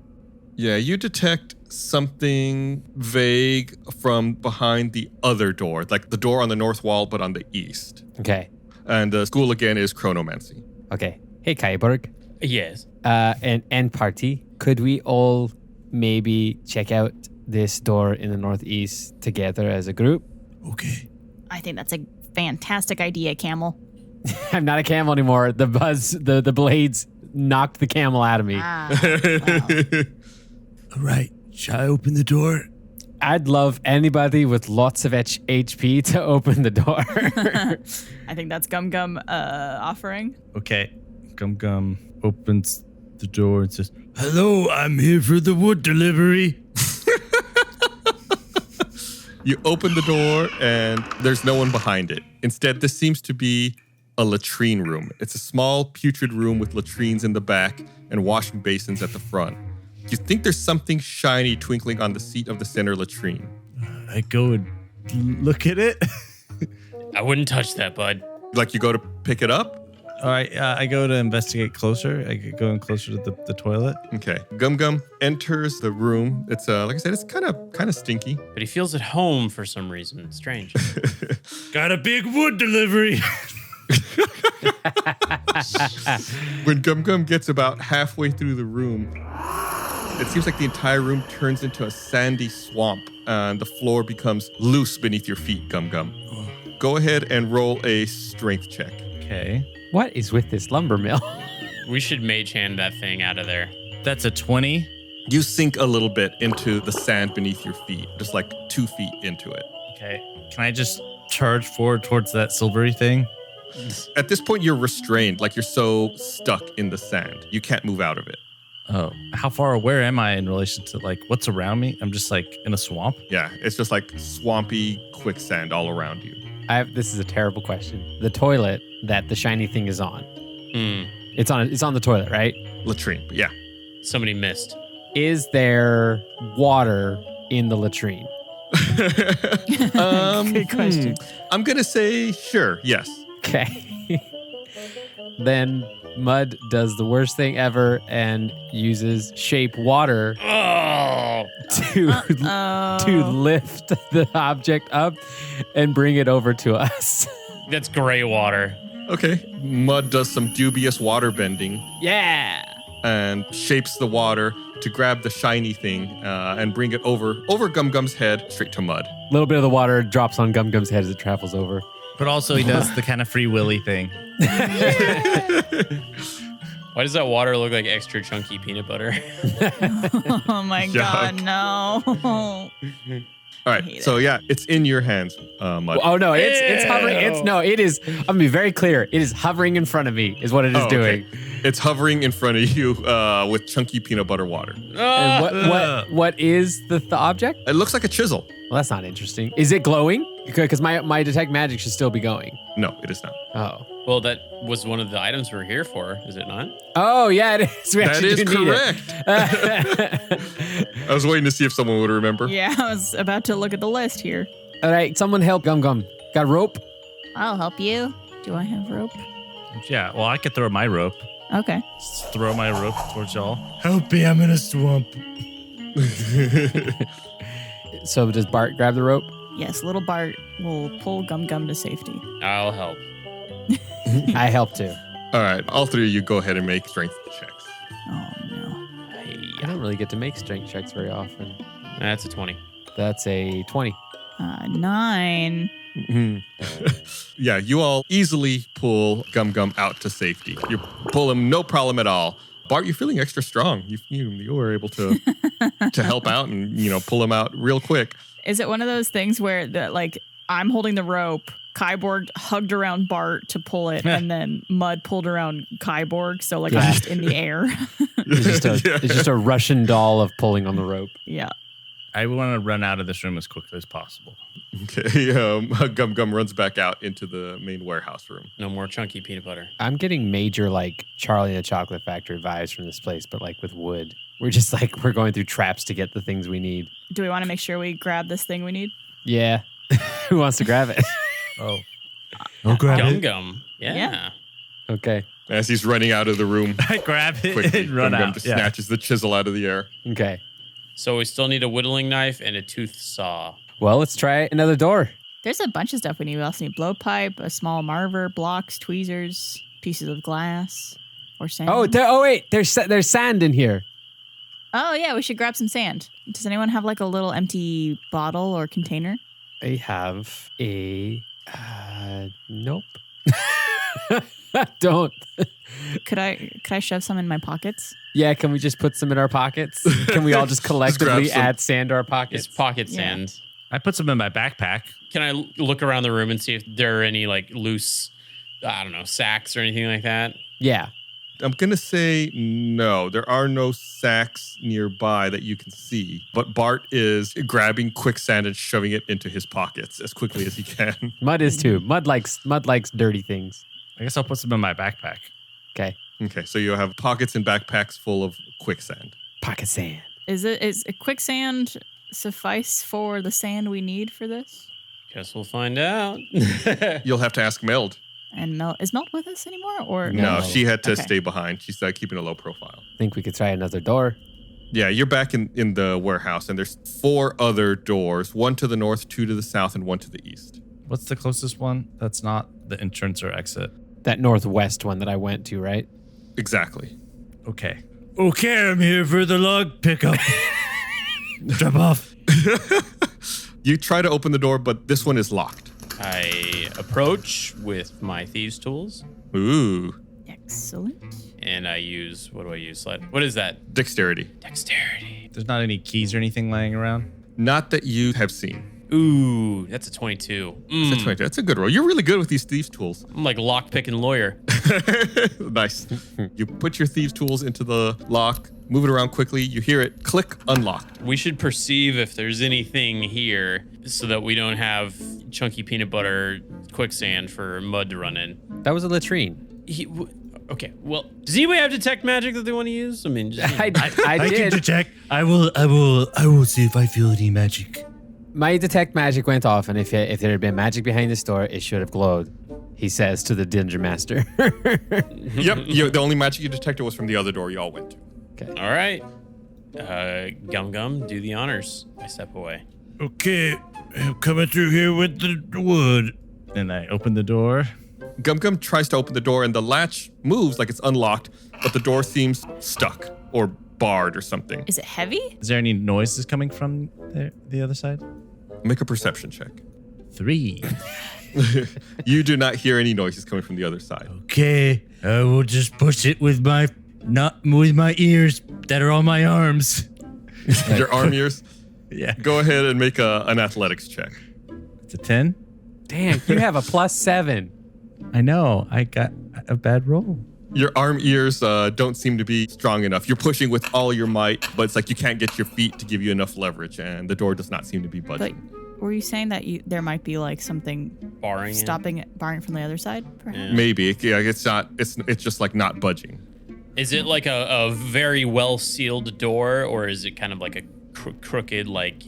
Yeah, you detect something vague from behind the other door, like the door on the north wall, but on the east. Okay. And the school again is chronomancy. Okay. Hey, Kaiberg. Yes. And party, could we all maybe check out this door in the northeast together as a group? Okay. I think that's a fantastic idea, Camel. I'm not a camel anymore. The blades knocked the camel out of me. Wow. All right. Shall I open the door? I'd love anybody with lots of HP to open the door. I think that's Gum Gum offering. Okay. Gum Gum opens the door and says, "Hello, I'm here for the wood delivery." You open the door and there's no one behind it. Instead, this seems to be a latrine room. It's a small, putrid room with latrines in the back and washing basins at the front. You think there's something shiny twinkling on the seat of the center latrine. I go and look at it. I wouldn't touch that, bud. Like you go to pick it up? All right, I go to investigate closer. I go in closer to the toilet. Okay. Gum Gum enters the room. It's like I said, it's kind of stinky. But he feels at home for some reason. Strange. Got a big wood delivery. When Gum Gum gets about halfway through the room, it seems like the entire room turns into a sandy swamp and the floor becomes loose beneath your feet, Gum Gum. Go ahead and roll a strength check. Okay. What is with this lumber mill? We should mage hand that thing out of there. That's a 20. You sink a little bit into the sand beneath your feet, just like 2 feet into it. Okay. Can I just charge forward towards that silvery thing? At this point, you're restrained, like you're so stuck in the sand. You can't move out of it. Oh, how far where am I in relation to like what's around me? I'm just like in a swamp. Yeah, it's just like swampy quicksand all around you. This is a terrible question. The toilet that the shiny thing is on. Hmm. It's on the toilet, right? Latrine, but yeah. Somebody missed. Is there water in the latrine? Good question. I'm going to say sure, yes. Okay. Then Mud does the worst thing ever and uses shape water to lift the object up and bring it over to us. That's gray water. Okay. Mud does some dubious water bending Yeah. and shapes the water to grab the shiny thing and bring it over Gum Gum's head straight to Mud. A little bit of the water drops on Gum Gum's head as it travels over. But also he does the kind of free willy thing. Why does that water look like extra chunky peanut butter? Oh my God, no. All right. So yeah, it's in your hands, Mud. Oh no, it's hovering. It is. I'm gonna be very clear. It is hovering in front of me, is what it is doing. It's hovering in front of you with chunky peanut butter water. And what is the object? It looks like a chisel. Well, that's not interesting. Is it glowing? Because my detect magic should still be going. No, it is not. Oh. Well, that was one of the items we're here for, is it not? Oh yeah, it is. We That actually is do need correct. I was waiting to see if someone would remember. Yeah, I was about to look at the list here. All right, someone help Gum Gum. Got a rope? I'll help you. Do I have rope? Yeah, well, I could throw my rope. Okay. Just throw my rope towards y'all. Help me, I'm in a swamp. So does Bart grab the rope? Yes, little Bart will pull Gum Gum to safety. I'll help. I help too. All right. All three of you go ahead and make strength checks. Oh no. I don't really get to make strength checks very often. That's a 20. That's a 20. 9. Yeah, you all easily pull Gum Gum out to safety. You pull him, no problem at all. Bart, you're feeling extra strong. You were able to help out and pull him out real quick. Is it one of those things where I'm holding the rope, Kyborg hugged around Bart to pull it, and then Mud pulled around Kyborg, so I'm just in the air. It's just a Russian doll of pulling on the rope. Yeah. I want to run out of this room as quickly as possible. Okay, Gum Gum runs back out into the main warehouse room. No more chunky peanut butter. I'm getting major Charlie and the Chocolate Factory vibes from this place, but with wood. We're just we're going through traps to get the things we need. Do we want to make sure we grab this thing we need? Yeah. Who wants to grab it? Oh. I'll grab Gum it. Gum. Yeah. Okay. As he's running out of the room, I grab it quickly, and run Gum Gum out. just snatches the chisel out of the air. Okay. So we still need a whittling knife and a tooth saw. Well, let's try another door. There's a bunch of stuff we need. We also need blowpipe, a small marver, blocks, tweezers, pieces of glass, or sand. Wait. There's sand in here. Oh, yeah, we should grab some sand. Does anyone have a little empty bottle or container? I have a... nope. Don't. Could I shove some in my pockets? Yeah, can we just put some in our pockets? Can we all just collectively grab some. add sand to our pockets? It's pocket Yeah. sand. I put some in my backpack. Can I look around the room and see if there are any loose, sacks or anything like that? Yeah. I'm going to say no. There are no sacks nearby that you can see, but Bart is grabbing quicksand and shoving it into his pockets as quickly as he can. Mud is too. Mud likes dirty things. I guess I'll put some in my backpack. Okay. Okay, so you have pockets and backpacks full of quicksand. Pocket sand. Is quicksand suffice for the sand we need for this? Guess we'll find out. You'll have to ask Meld. And is Melt with us anymore? Or No, she had to Okay. stay behind. She's keeping a low profile. Think we could try another door. Yeah, you're back in the warehouse, and there's 4 other doors, 1 to the north, 2 to the south, and 1 to the east. What's the closest one? That's not the entrance or exit. That northwest one that I went to, right? Exactly. Okay. Okay, I'm here for the log pickup. Drop off. You try to open the door, but this one is locked. I approach with my thieves' tools, Ooh. Excellent. and I use, what do I use? What is that? Dexterity. Dexterity. There's not any keys or anything laying around? Not that you have seen. Ooh, that's a 22. That's right. That's a good roll. You're really good with these thieves' tools. I'm like lockpicking lawyer. Nice. You put your thieves' tools into the lock, move it around quickly. You hear it click, unlocked. We should perceive if there's anything here so that we don't have chunky peanut butter quicksand for mud to run in. That was a latrine. Okay, well, does anybody have detect magic that they want to use? I mean, just, I I can did. detect. I will see if I feel any magic. My detect magic went off, and if there had been magic behind this door, it should have glowed. He says to the Danger Master. Yep. The only magic you detected was from the other door you all went to. all right. Gum Gum, do the honors. I step away. Okay, I'm coming through here with the wood. And I open the door. Gum Gum tries to open the door and the latch moves like it's unlocked, but the door seems stuck or barred or something. Is it heavy? Is there any noises coming from the other side? Make a perception check. 3. You do not hear any noises coming from the other side. Okay, I will just push it with my ears that are on my arms. Your arm ears. Yeah. Go ahead and make an athletics check. It's a 10. Damn, you have a +7. I know. I got a bad roll. Your arm ears don't seem to be strong enough. You're pushing with all your might, but it's like you can't get your feet to give you enough leverage, and the door does not seem to be budging. Like, were you saying that there might be like something Barring barring from the other side? Perhaps? Maybe. Yeah, it's not. It's just like not budging. Is it like a very well sealed door, or is it kind of like a crooked, like,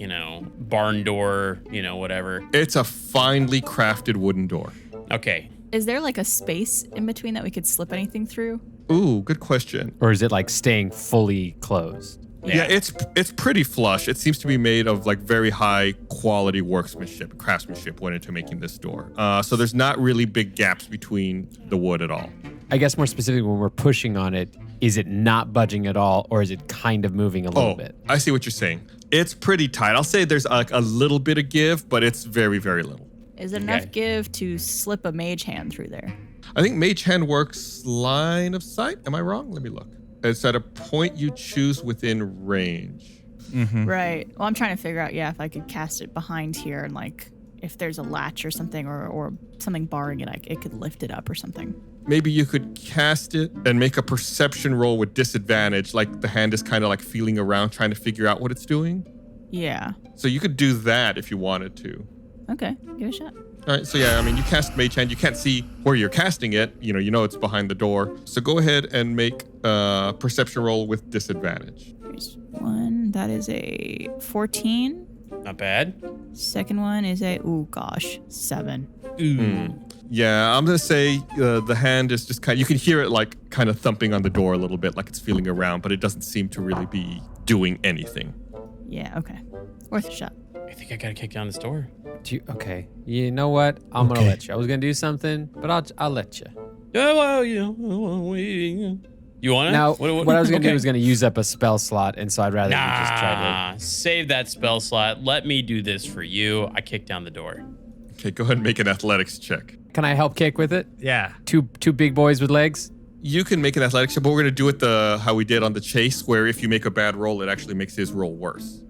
barn door, whatever? It's a finely crafted wooden door. Okay. Is there like a space in between that we could slip anything through? Ooh, good question. Or is it like staying fully closed? Yeah, it's pretty flush. It seems to be made of like very high quality craftsmanship went into making this door. So there's not really big gaps between the wood at all. I guess more specifically, when we're pushing on it, is it not budging at all, or is it kind of moving a little bit? I see what you're saying. It's pretty tight. I'll say there's like a little bit of give, but it's very, very little. Is it enough give to slip a mage hand through there? I think Mage Hand works line of sight. Am I wrong? Let me look. It's at a point you choose within range. Right. Well, I'm trying to figure out, if I could cast it behind here and like if there's a latch or something or something barring it, it could lift it up or something. Maybe you could cast it and make a perception roll with disadvantage, like the hand is kind of like feeling around trying to figure out what it's doing. Yeah. So you could do that if you wanted to. Okay. Give it a shot. All right, so you cast Mage Hand. You can't see where you're casting it. You know it's behind the door. So go ahead and make a perception roll with disadvantage. Here's one. That is a 14. Not bad. Second one is a, 7. Ooh. Yeah, I'm gonna say the hand is just you can hear it like kind of thumping on the door a little bit, like it's feeling around, but it doesn't seem to really be doing anything. Yeah, okay. Worth a shot. I think I gotta kick down this door. Okay. You know what? I'm gonna let you. I was gonna do something, but I'll let you. Yeah, well, you want it? Now, what I was gonna do was gonna use up a spell slot, and so I'd rather you just try save that spell slot. Let me do this for you. I kick down the door. Okay, go ahead and make an athletics check. to. Can I help kick with it? Yeah. Two big boys with legs. You can make an athletics check, but we're gonna do it how we did on the chase, where if you make a bad roll, it actually makes his roll worse.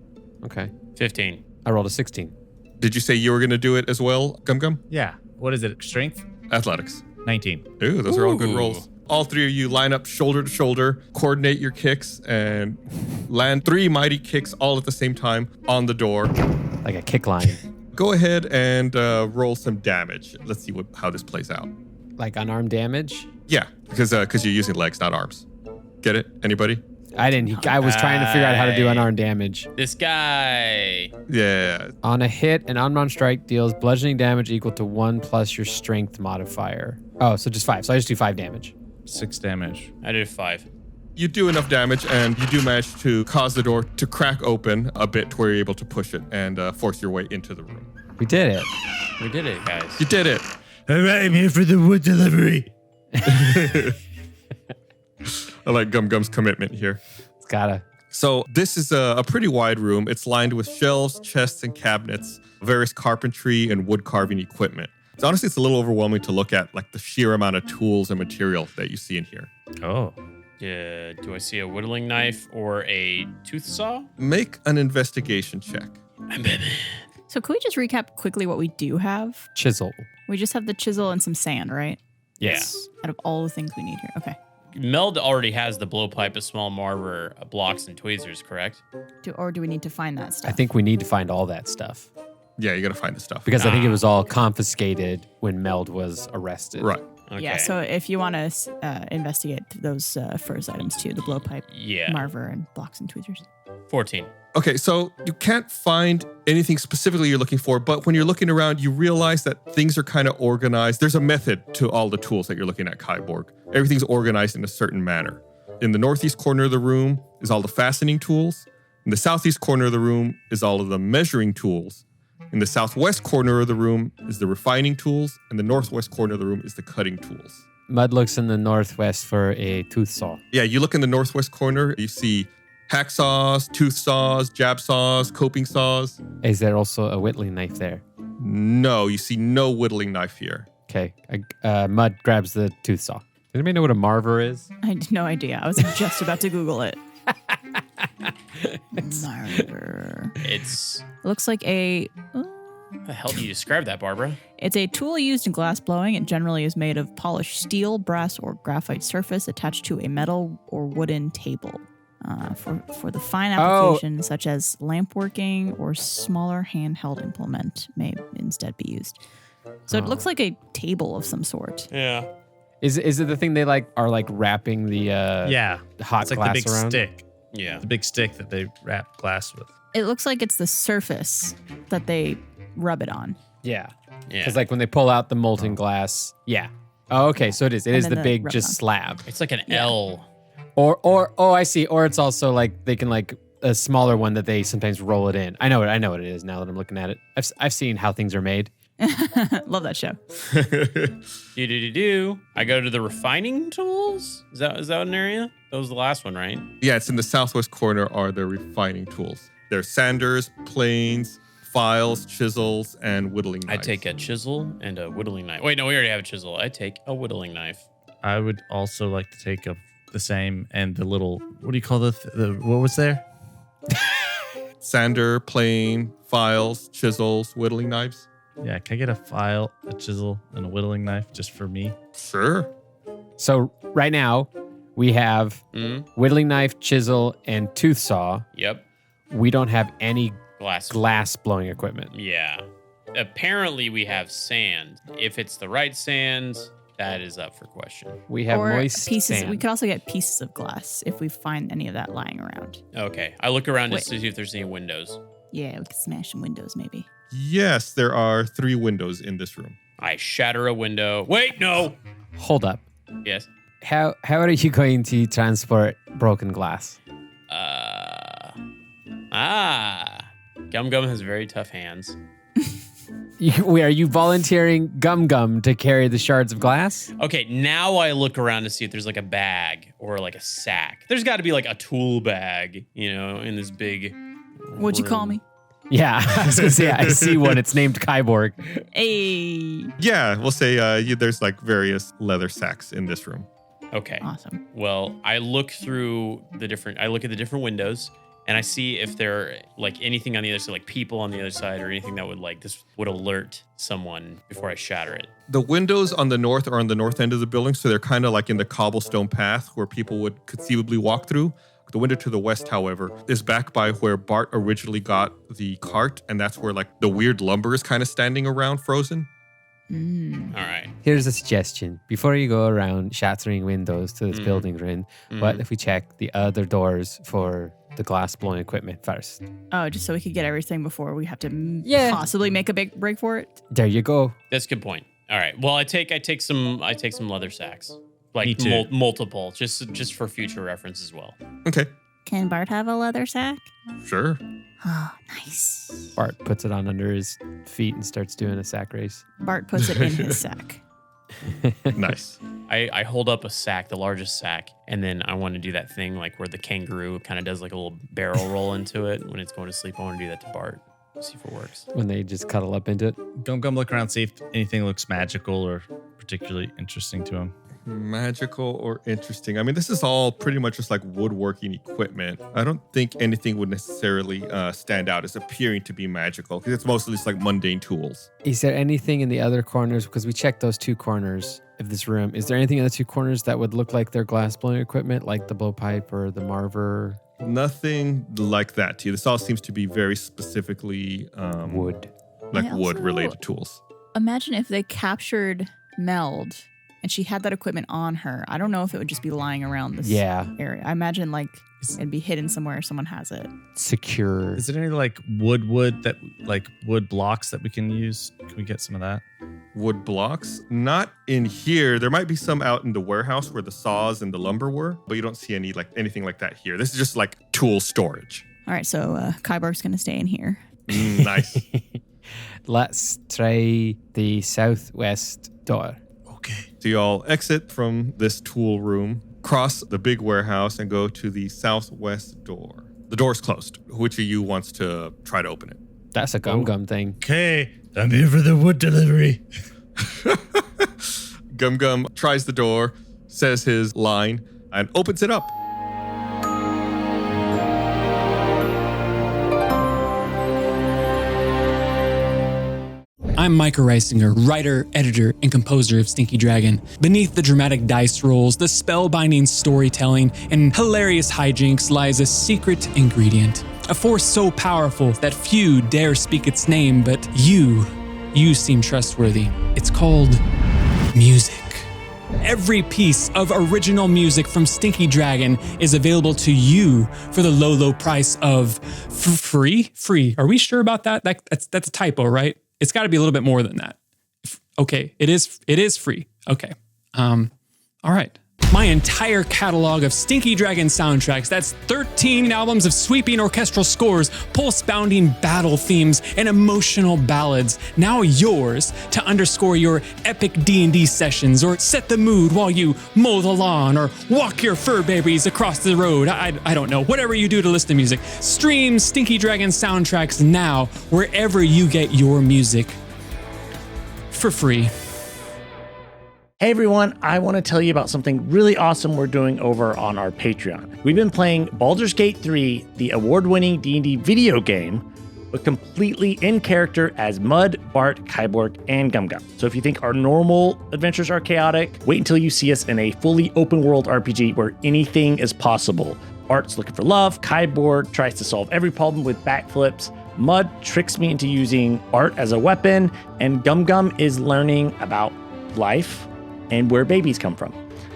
Okay. 15. I rolled a 16. Did you say you were gonna do it as well, Gum Gum? Yeah. What is it? Strength? Athletics. 19. Ooh, those are all good rolls. All three of you line up shoulder to shoulder, coordinate your kicks, and land 3 mighty kicks all at the same time on the door. Like a kick line. Go ahead and roll some damage. Let's see how this plays out. Like unarmed damage? Yeah, because you're using legs, not arms. Get it? Anybody? I didn't. I was trying to figure out how to do unarmed damage. This guy. Yeah. On a hit, an unarmed strike deals bludgeoning damage equal to 1 plus your strength modifier. Oh, so just 5. So I just do 5 damage. 6 damage. I did 5. You do enough damage, and you do manage to cause the door to crack open a bit to where you're able to push it and force your way into the room. We did it. We did it, guys. You did it. All right, I'm here for the wood delivery. I like Gum Gum's commitment here. It's gotta. So this is a pretty wide room. It's lined with shelves, chests, and cabinets, various carpentry and wood carving equipment. So honestly, it's a little overwhelming to look at, like the sheer amount of tools and material that you see in here. Oh. Do I see a whittling knife or a tooth saw? Make an investigation check. So can we just recap quickly what we do have? Chisel. We just have the chisel and some sand, right? Yes. Out of all the things we need here. Okay. Meld already has the blowpipe, a small marver, blocks, and tweezers, correct? Or do we need to find that stuff? I think we need to find all that stuff Yeah, you got to find the stuff. because I think it was all confiscated when Meld was arrested. Right. Okay. Yeah, so if you want to investigate those first items too, the blowpipe, Yeah. marver, and blocks and tweezers. 14. Okay, so you can't find anything specifically you're looking for, but when you're looking around, you realize that things are kind of organized. There's a method to all the tools that you're looking at, Kyborg. Everything's organized in a certain manner. In the northeast corner of the room is all the fastening tools. In the southeast corner of the room is all of the measuring tools. In the southwest corner of the room is the refining tools, and the northwest corner of the room is the cutting tools. Mud looks in the northwest for a tooth saw. Yeah, you look in the northwest corner, you see hacksaws, tooth saws, jab saws, coping saws. Is there also a whittling knife there? No, you see no whittling knife here. Okay. Mud grabs the tooth saw. Does anybody know what a marver is? I had no idea. I was just about to Google it. Marver. It's... Looks like a... How the hell do you describe that, Barbara? It's a tool used in glass blowing. It generally is made of polished steel, brass, or graphite surface attached to a metal or wooden table. For the fine applications such as lamp working or smaller handheld implement may instead be used. So it looks like a table of some sort. Yeah. Is it the thing they are wrapping the Yeah. hot It's like glass the big around? stick. Yeah. The big stick that they wrap glass with. It looks like it's the surface that they rub it on. Yeah. Yeah. Because like when they pull out the molten glass, yeah. Oh, okay. So it is. It And is then the the big rub just on. slab. It's like an L. Or I see. Or it's also like they can like a smaller one that they sometimes roll it in. I know what it is now that I'm looking at it. I've seen how things are made. Love that show. Do. I go to the refining tools? Is that an area? That was the last one, right? Yeah, it's in the southwest corner are the refining tools. There's sanders, planes, files, chisels, and whittling I knives. take a chisel and a whittling knife. Wait, no, we already have a chisel. I take a whittling knife. I would also like to take the same and the little, what do you call the what was there? Sander, plane, files, chisels, whittling knives. Yeah, can I get a file, a chisel, and a whittling knife just for me? Sure. So right now we have whittling knife, chisel, and tooth saw. Yep. We don't have any Glass. glass blowing equipment. Yeah. Apparently we have sand. If it's the right sand, that is up for question. We have or moist pieces. sand. We could also get pieces of glass if we find any of that lying around. Okay. I look around just Wait. to see if there's any windows. Yeah, we could smash some windows maybe. Yes, there are 3 windows in this room. I shatter a window. Wait, no. Hold up. Yes. How are you going to transport broken glass? Gum Gum has very tough hands. Are you volunteering Gum Gum to carry the shards of glass? Okay, now I look around to see if there's like a bag or like a sack. There's got to be like a tool bag, in this big. What'd you call me? Yeah, I was gonna say I see one. It's named Kyborg. Hey. Yeah, we'll say there's like various leather sacks in this room. Okay. Awesome. Well, I look at the different windows and I see if there are like anything on the other side, like people on the other side or anything that would alert someone before I shatter it. The windows on the north are on the north end of the building, so they're kind of like in the cobblestone path where people would conceivably walk through. The window to the west, however, is back by where Bart originally got the cart, and that's where like the weird lumber is kind of standing around frozen. All right. Here's a suggestion. Before you go around shattering windows to this building we're in, what if we check the other doors for the glass blowing equipment first? Oh, just so we could get everything before we have to possibly make a big break for it. There you go. That's a good point. All right. Well, I take some leather sacks. Me Like too. multiple, just for future reference as well. Okay, Can Bart have a leather sack? sure. Oh, nice. Bart puts it on under his feet and starts doing a sack race. Bart puts it in his sack. Nice. I hold up a sack, the largest sack, and then I want to do that thing like where the kangaroo kind of does like a little barrel roll into it when it's going to sleep. I want to do that to Bart. See if it works. When they just cuddle up into it. Gum look around, see if anything looks magical or particularly interesting to him. Magical or interesting. I mean, this is all pretty much just like woodworking equipment. I don't think anything would necessarily stand out as appearing to be magical because it's mostly just like mundane tools. Is there anything in the other corners? Because we checked those 2 corners of this room. Is there anything in the 2 corners that would look like their glass blowing equipment, like the blowpipe or the marver? Nothing like that to you. This all seems to be very specifically Wood. like I wood also- related tools. Imagine if they captured Meld and she had that equipment on her. I don't know if it would just be lying around this area. I imagine like it'd be hidden somewhere if someone has it. Secure. Is there any like wood that like wood blocks that we can use? Can we get some of that? Wood blocks? Not in here. There might be some out in the warehouse where the saws and the lumber were, but you don't see anything like that here. This is just like tool storage. All right, so Kybark's going to stay in here. Nice. Let's try the southwest door. Okay. So you all exit from this tool room, cross the big warehouse, and go to the southwest door. The door's closed. Which of you wants to try to open it? That's a gum thing. Okay, I'm here for the wood delivery. Gum tries the door, says his line, and opens it up. I'm Micah Reisinger, writer, editor, and composer of Stinky Dragon. Beneath the dramatic dice rolls, the spellbinding storytelling, and hilarious hijinks lies a secret ingredient. A force so powerful that few dare speak its name, but you seem trustworthy. It's called music. Every piece of original music from Stinky Dragon is available to you for the low price of free? Free. Are we sure about that? That's a typo, right? It's got to be a little bit more than that. Okay, it is free. Okay. All right. My entire catalog of Stinky Dragon soundtracks, that's 13 albums of sweeping orchestral scores, pulse-bounding battle themes, and emotional ballads, now yours to underscore your epic D&D sessions or set the mood while you mow the lawn or walk your fur babies across the road. I don't know, whatever you do to listen to music. Stream Stinky Dragon soundtracks now wherever you get your music for free. Hey everyone, I want to tell you about something really awesome we're doing over on our Patreon. We've been playing Baldur's Gate 3, the award-winning D&D video game, but completely in character as Mud, Bart, Kyborg, and Gum. So if you think our normal adventures are chaotic, wait until you see us in a fully open-world RPG where anything is possible. Bart's looking for love, Kyborg tries to solve every problem with backflips, Mud tricks me into using Bart as a weapon, and Gum is learning about life and where babies come from.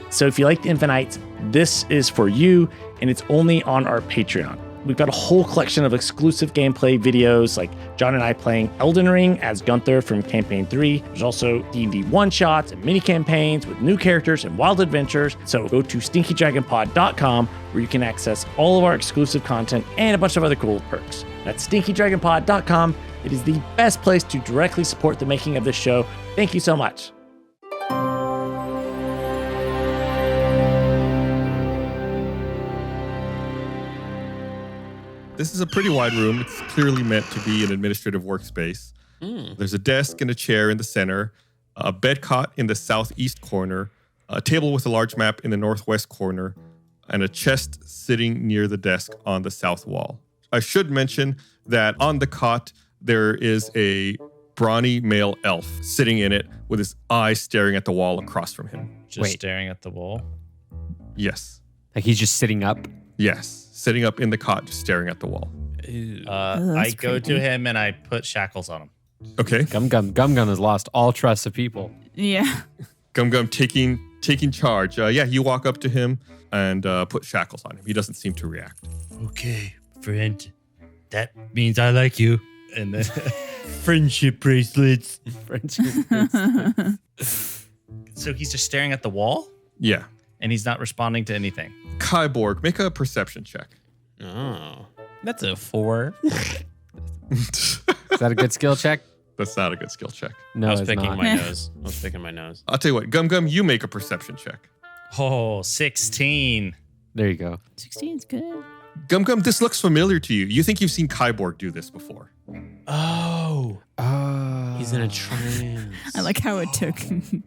So if you like the Infinites, this is for you, and it's only on our Patreon. We've got a whole collection of exclusive gameplay videos, like John and I playing Elden Ring as Gunther from Campaign 3. There's also D&D one-shots and mini-campaigns with new characters and wild adventures. So go to stinkydragonpod.com where you can access all of our exclusive content and a bunch of other cool perks. That's stinkydragonpod.com. It is the best place to directly support the making of this show. Thank you so much. This is a pretty wide room. It's clearly meant to be an administrative workspace. There's a desk and a chair in the center, a bed cot in the southeast corner, a table with a large map in the northwest corner, and a chest sitting near the desk on the south wall. I should mention that on the cot, there is a brawny male elf sitting in it with his eyes staring at the wall across from him. Just staring at the wall. Yes. Like he's just sitting up. Yes. Sitting up in the cot, just staring at the wall. I go to him and I put shackles on him. Okay. Gum has lost all trust of people. Yeah. Gum taking charge. You walk up to him and put shackles on him. He doesn't seem to react. Okay, friend. That means I like you. And then friendship bracelets. So he's just staring at the wall? Yeah. And he's not responding to anything. Kyborg, make a perception check. Oh, that's a 4. Is that a good skill check? That's not a good skill check. No, I was it's picking not. my nose. I was picking my nose. I'll tell you what, Gum, you make a perception check. Oh, 16. There you go. 16 is good. Gum, this looks familiar to you. You think you've seen Kyborg do this before. Oh, he's in a trance. I like how it took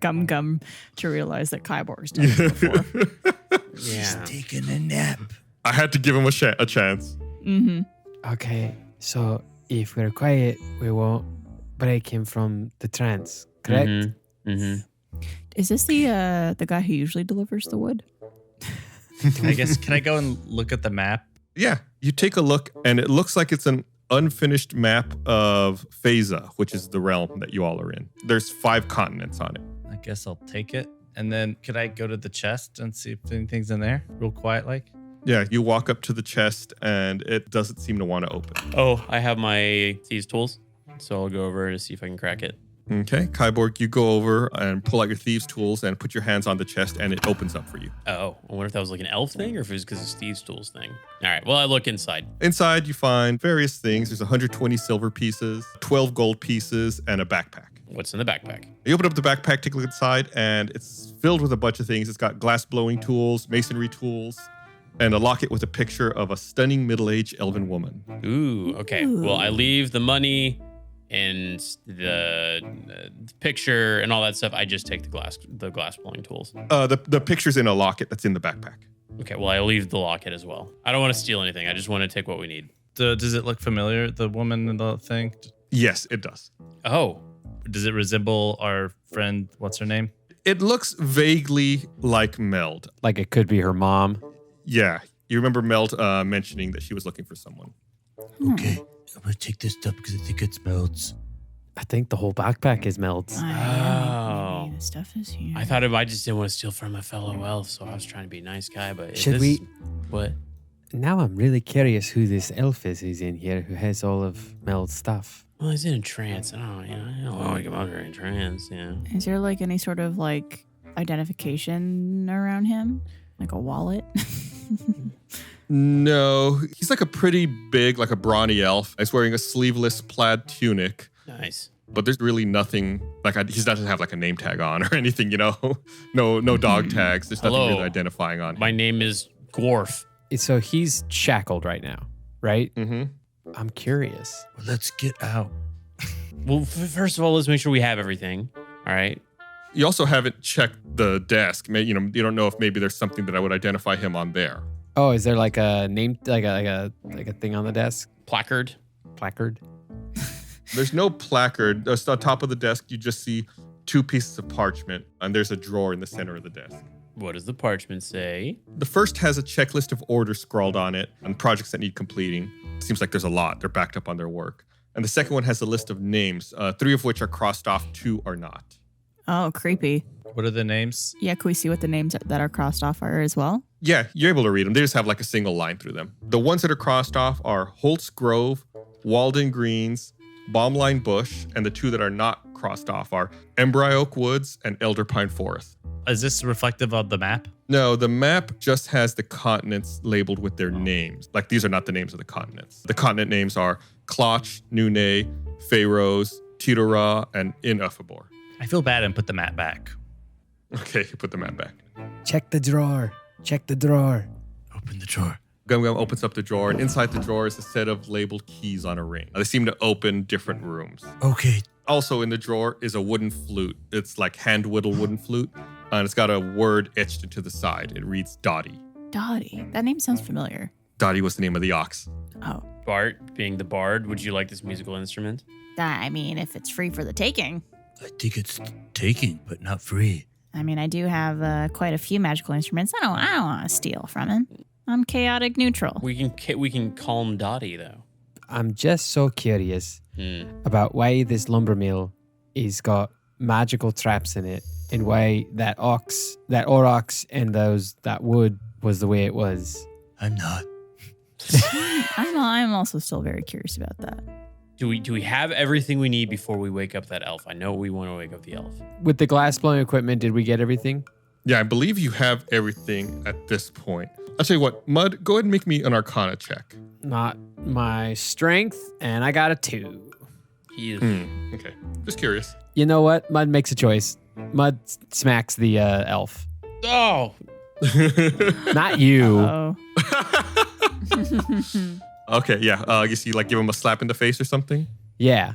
Gum to realize that Kyborg's done it before. Yeah. Taking a nap. I had to give him a chance. Mm-hmm. Okay, so if we're quiet, we won't break him from the trance, correct? Mm-hmm. Is this the guy who usually delivers the wood? I guess, can I go and look at the map? Yeah, you take a look, and it looks like it's an unfinished map of Phasa, which is the realm that you all are in. There's 5 continents on it. I guess I'll take it. And then could I go to the chest and see if anything's in there? Real quiet like? Yeah, you walk up to the chest, and it doesn't seem to want to open. Oh, I have my thieves tools, so I'll go over to see if I can crack it. Okay, Kyborg, you go over and pull out your thieves' tools and put your hands on the chest, and it opens up for you. Oh, I wonder if that was like an elf thing or if it was because it's thieves tools thing. All right, well, I look inside. Inside, you find various things. There's 120 silver pieces, 12 gold pieces, and a backpack. What's in the backpack? You open up the backpack, take a look inside, and it's filled with a bunch of things. It's got glass blowing tools, masonry tools, and a locket with a picture of a stunning middle-aged elven woman. Ooh, okay. Well, I leave the money and the picture and all that stuff. I just take the glass blowing tools. The picture's in a locket that's in the backpack. Okay, well, I leave the locket as well. I don't want to steal anything. I just want to take what we need. Does it look familiar, the woman and the thing? Yes, it does. Oh, Does it resemble our friend, what's her name? It looks vaguely like Meld. Like it could be her mom. Yeah, you remember Meld mentioning that she was looking for someone. Okay, I'm gonna take this stuff because I think it smells. I think the whole backpack is Meld's. Oh. The stuff is here. I thought I just didn't want to steal from a fellow elf, so I was trying to be a nice guy. But if Should this- we- What? Now I'm really curious who this elf is who's in here who has all of Meld's stuff. Well, he's in a trance. I don't want to get out here in trance. Yeah. Is there like any sort of like identification around him? Like a wallet? No, he's like a pretty big, like a brawny elf. He's wearing a sleeveless plaid tunic, Nice. but there's really nothing, he doesn't have like a name tag on or anything, No dog tags. There's nothing Hello. really identifying on him. My name is Gworf. So he's shackled right now, right? Mm-hmm. I'm curious. Well, let's get out. Well, first of all, let's make sure we have everything. All right. You also haven't checked the desk. You don't know if maybe there's something that I would identify him on there. Oh, is there like a name, like a thing on the desk? Placard. Placard? There's no placard. Just on top of the desk, you just see 2 pieces of parchment, and there's a drawer in the center of the desk. What does the parchment say? The first has a checklist of orders scrawled on it and projects that need completing. Seems like there's a lot. They're backed up on their work. And the second one has a list of names, 3 of which are crossed off, 2 are not. Oh, creepy. What are the names? Yeah, can we see what the names that are crossed off are as well? Yeah, you're able to read them. They just have like a single line through them. The ones that are crossed off are Holtz Grove, Walden Greens, Baumline Bush, and the 2 that are not crossed off are Embry Oak Woods and Elder Pine Forest. Is this reflective of the map? No, the map just has the continents labeled with their names. Like, these are not the names of the continents. The continent names are Kloch, Nune, Pharaohs, Tidora, and Inufabor. I feel bad and put the map back. Okay, you put the map back. Check the drawer. Check the drawer. Open the drawer. Gum opens up the drawer, and inside the drawer is a set of labeled keys on a ring. They seem to open different rooms. Okay, Also in the drawer is a wooden flute. It's like hand-whittled wooden flute, and it's got a word etched into the side. It reads Dottie. Dottie. That name sounds familiar. Dottie was the name of the ox. Oh. Bart, being the bard, would you like this musical instrument? I mean, if it's free for the taking. I think it's taken, but not free. I mean, I do have quite a few magical instruments. I don't want to steal from him. I'm chaotic neutral. We can calm Dottie though. I'm just so curious about why this lumber mill is got magical traps in it and why that aurochs and that wood was the way it was. I'm not. I'm also still very curious about that. Do we have everything we need before we wake up that elf? I know we want to wake up the elf. With the glass blowing equipment, did we get everything? Yeah, I believe you have everything at this point. I'll tell you what, Mud, go ahead and make me an Arcana check. Not my strength, and I got a 2. Okay. Just curious. You know what? Mud makes a choice. Mud smacks the elf. Oh, Not you. Oh. Okay, yeah. I guess you like give him a slap in the face or something. Yeah.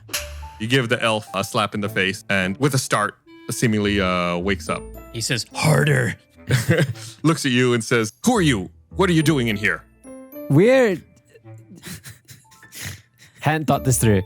You give the elf a slap in the face, and with a start, seemingly wakes up. he says harder. Looks at you and says, "Who are you? What are you doing in here?" We're... Hadn't thought this through.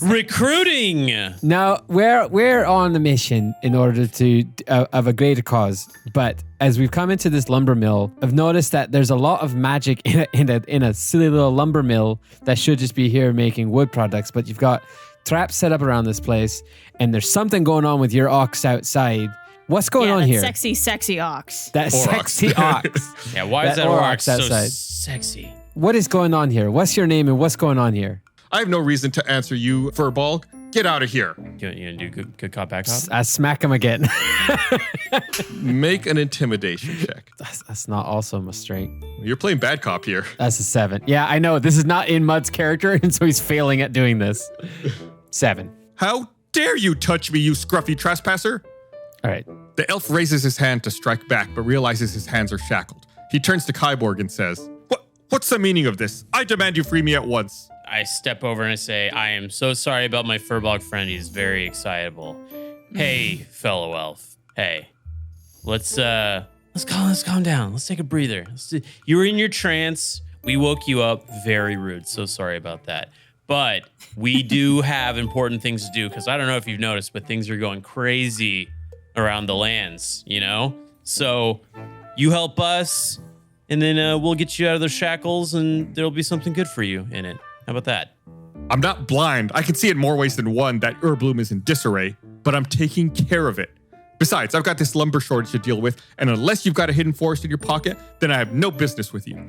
Recruiting. No, we're on a mission in order to of a greater cause. But as we've come into this lumber mill, I've noticed that there's a lot of magic in a silly little lumber mill that should just be here making wood products. But you've got traps set up around this place, and there's something going on with your ox outside. What's going on that here? Sexy ox. That sexy ox. Yeah, why is That that oryx oryx so outside. sexy? What is going on here? What's your name and what's going on here? I have no reason to answer you, Furball. Get out of here. You gonna do good cop, bad cop? I smack him again. Make an intimidation check. That's not also my strength. You're playing bad cop here. That's a 7. Yeah, I know. This is not in Mud's character, and so he's failing at doing this. 7. How dare you touch me, you scruffy trespasser? All right. The elf raises his hand to strike back, but realizes his hands are shackled. He turns to Kyborg and says, What's the meaning of this? I demand you free me at once. I step over and I say, I am so sorry about my furbog friend. He's very excitable. Hey, fellow elf. Hey, let's calm down. Let's take a breather. You were in your trance. We woke you up. Very rude. So sorry about that. But we do have important things to do because I don't know if you've noticed, but things are going crazy around the lands, you know? So you help us, and then we'll get you out of those shackles, and there'll be something good for you in it. How about that? I'm not blind. I can see in more ways than one that Ürbloom is in disarray, but I'm taking care of it. Besides, I've got this lumber shortage to deal with, and unless you've got a hidden forest in your pocket, then I have no business with you.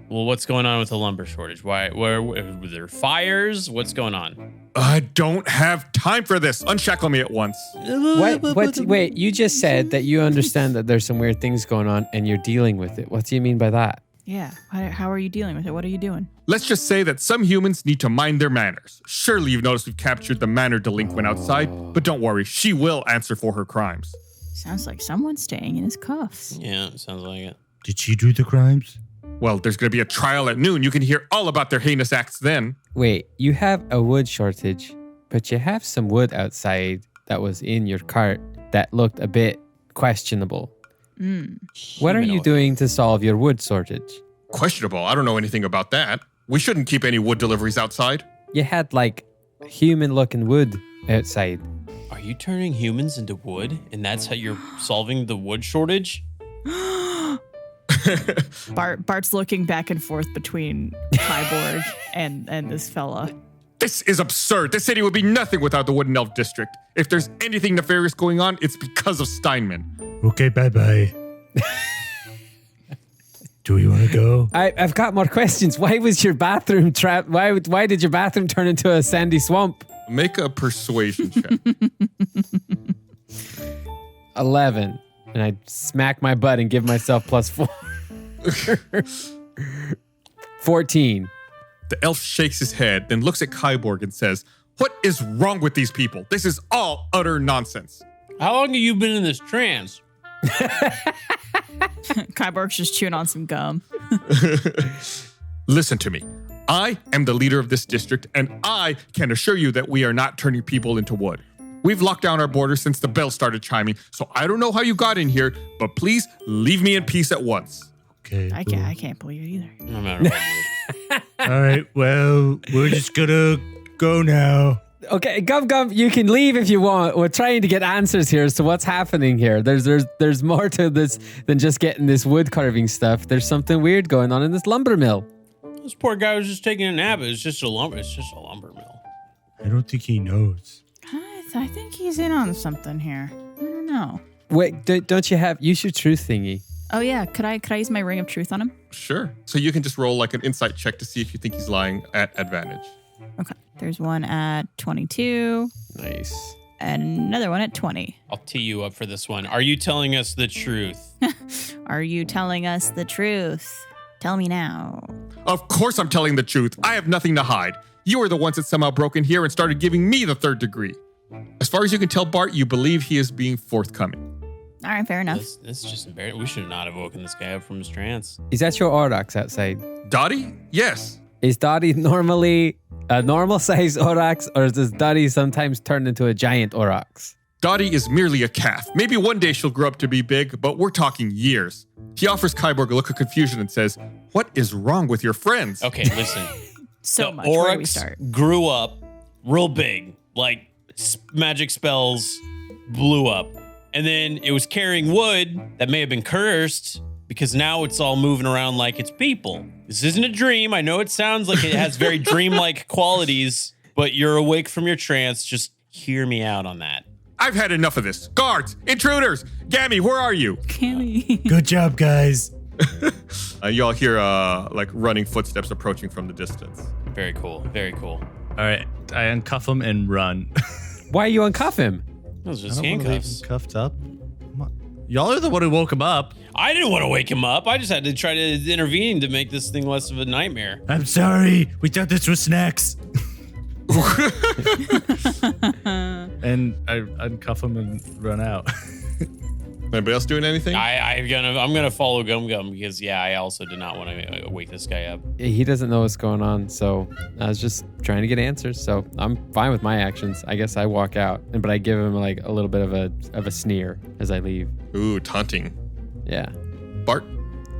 Well, what's going on with the lumber shortage? Why? Were there fires? What's going on? I don't have time for this. Unshackle me at once. Wait, you just said that you understand that there's some weird things going on and you're dealing with it. What do you mean by that? Yeah. How are you dealing with it? What are you doing? Let's just say that some humans need to mind their manners. Surely you've noticed we've captured the manner delinquent outside, but don't worry, she will answer for her crimes. Sounds like someone's staying in his cuffs. Yeah, sounds like it. Did she do the crimes? Well, there's going to be a trial at noon. You can hear all about their heinous acts then. Wait, you have a wood shortage, but you have some wood outside that was in your cart that looked a bit questionable. What are you doing to solve your wood shortage? Questionable. I don't know anything about that. We shouldn't keep any wood deliveries outside. You had like human-looking wood outside. Are you turning humans into wood, and that's how you're solving the wood shortage? Bart's looking back and forth between Kyborg and this fella. This is absurd. This city would be nothing without the Wooden Elf District. If there's anything nefarious going on, it's because of Steinman. Okay, bye-bye. Do we want to go? I've got more questions. Why was your bathroom trapped? Why did your bathroom turn into a sandy swamp? Make a persuasion check. 11. And I smack my butt and give myself +4. 14. The elf shakes his head, then looks at Kyborg and says, "What is wrong with these people? This is all utter nonsense." How long have you been in this trance? Kyborg's just chewing on some gum. Listen to me. I am the leader of this district, and I can assure you that we are not turning people into wood. We've locked down our border since the bell started chiming, so I don't know how you got in here, but please leave me in peace at once. Okay. I can't believe it either. No matter what. All right. Well, we're just gonna go now. Okay, Gum, you can leave if you want. We're trying to get answers here as to what's happening here. There's more to this than just getting this wood carving stuff. There's something weird going on in this lumber mill. This poor guy was just taking a nap. It's just a lumber mill. I don't think he knows. I think he's in on something here. I don't know. Wait, don't you use your truth thingy? Oh yeah, could I use my ring of truth on him? Sure. So you can just roll like an insight check to see if you think he's lying at advantage. Okay. There's one at 22. Nice. And another one at 20. I'll tee you up for this one. Are you telling us the truth? Are you telling us the truth? Tell me now. Of course I'm telling the truth. I have nothing to hide. You are the ones that somehow broke in here and started giving me the third degree. As far as you can tell, Bart, you believe he is being forthcoming. All right, fair enough. This is just embarrassing. We should not have woken this guy up from his trance. Is that your Aurochs outside? Dottie? Yes. Is Dottie normally a normal size Aurochs, or does Dottie sometimes turn into a giant Aurochs? Dottie is merely a calf. Maybe one day she'll grow up to be big, but we're talking years. He offers Kyborg a look of confusion and says, "What is wrong with your friends?" Okay, listen. So The much. Where do we Oryx start? grew up real big, like magic spells blew up. And then it was carrying wood that may have been cursed because now it's all moving around like it's people. This isn't a dream. I know it sounds like it has very dreamlike qualities, but you're awake from your trance. Just hear me out on that. I've had enough of this. Guards, intruders, Gammy, where are you? Cammy. Good job, guys. You all hear like running footsteps approaching from the distance. Very cool. Very cool. All right, I uncuff him and run. Why you uncuff him? Those are I just don't want to leave handcuffs. him cuffed up. Come on. Y'all are the one who woke him up. I didn't want to wake him up. I just had to try to intervene to make this thing less of a nightmare. I'm sorry. We thought this was snacks. And I uncuff him and run out. Anybody else doing anything? I'm gonna follow Gum Gum because I also did not want to wake this guy up. He doesn't know what's going on, so I was just trying to get answers. So I'm fine with my actions. I guess I walk out, but I give him like a little bit of a sneer as I leave. Ooh, taunting. Yeah. Bart?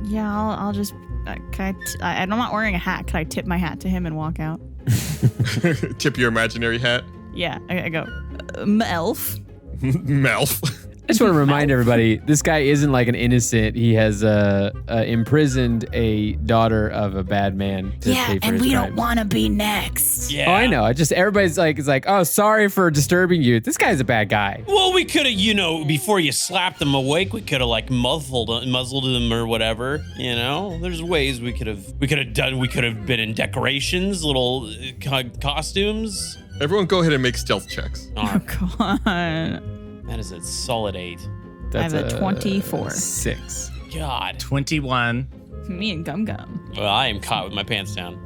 Yeah, I'll just. I'm not wearing a hat. Can I tip my hat to him and walk out? Tip your imaginary hat. Yeah, I go. Elf. Melf. I just want to remind everybody, this guy isn't like an innocent. He has imprisoned a daughter of a bad man to pay for and his we crimes. don't want to be next. Yeah. Oh, I know. Everybody's like, it's like, oh, sorry for disturbing you. This guy's a bad guy. Well, we could have, before you slapped them awake, we could have like muzzled them or whatever. There's ways we could have done. We could have been in decorations, little costumes. Everyone go ahead and make stealth checks. Oh, God. That is a solid 8. That's I have a 24. 6. God. 21. Me and Gum Gum. Well, I am caught with my pants down.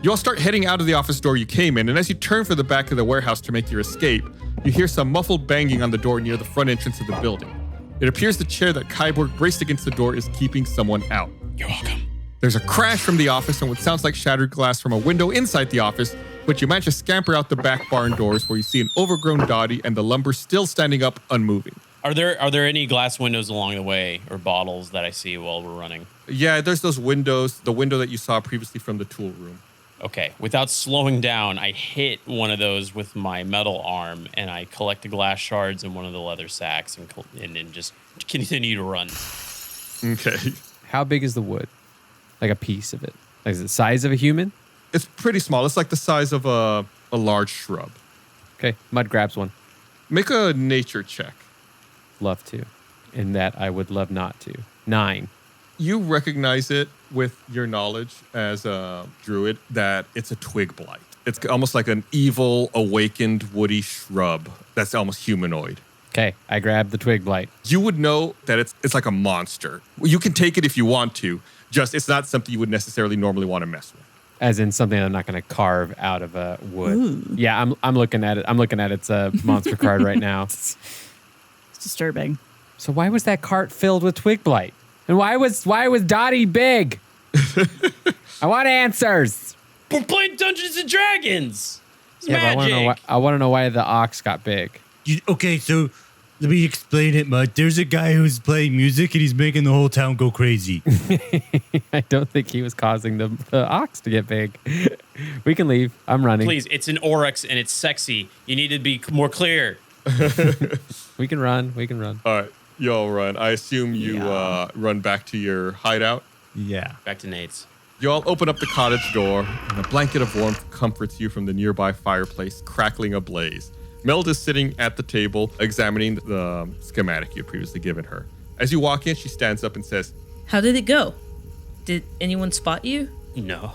You all start heading out of the office door you came in, and as you turn for the back of the warehouse to make your escape, you hear some muffled banging on the door near the front entrance of the building. It appears the chair that Kyborg braced against the door is keeping someone out. You're welcome. There's a crash from the office and what sounds like shattered glass from a window inside the office, but you manage to scamper out the back barn doors where you see an overgrown Dottie and the lumber still standing up unmoving. Are there any glass windows along the way or bottles that I see while we're running? Yeah, there's those windows, the window that you saw previously from the tool room. Okay, without slowing down, I hit one of those with my metal arm and I collect the glass shards in one of the leather sacks and then just continue to run. Okay. How big is the wood? Like a piece of it? Like, is it the size of a human? It's pretty small. It's like the size of a large shrub. Okay, Mud grabs one. Make a nature check. Love to. In that I would love not to. 9. You recognize it with your knowledge as a druid that it's a twig blight. It's almost like an evil, awakened, woody shrub that's almost humanoid. Okay, I grab the twig blight. You would know that it's like a monster. You can take it if you want to. Just it's not something you would necessarily normally want to mess with. As in something I'm not going to carve out of a wood. Ooh. Yeah, I'm looking at it. I'm looking at its monster card right now. It's disturbing. So why was that cart filled with twig blight? And why was Dottie big? I want answers. We're playing Dungeons and Dragons. It's yeah, magic. But I want to know why the ox got big. Okay, so let me explain it, Mud. There's a guy who's playing music and he's making the whole town go crazy. I don't think he was causing the ox to get big. We can leave. I'm running. Please, it's an oryx and it's sexy. You need to be more clear. We can run. All right, y'all run. I assume you run back to your hideout. Yeah. Back to Nate's. You all open up the cottage door, and a blanket of warmth comforts you from the nearby fireplace, crackling ablaze. Meld is sitting at the table, examining the schematic you had previously given her. As you walk in, she stands up and says, "How did it go? Did anyone spot you?" No.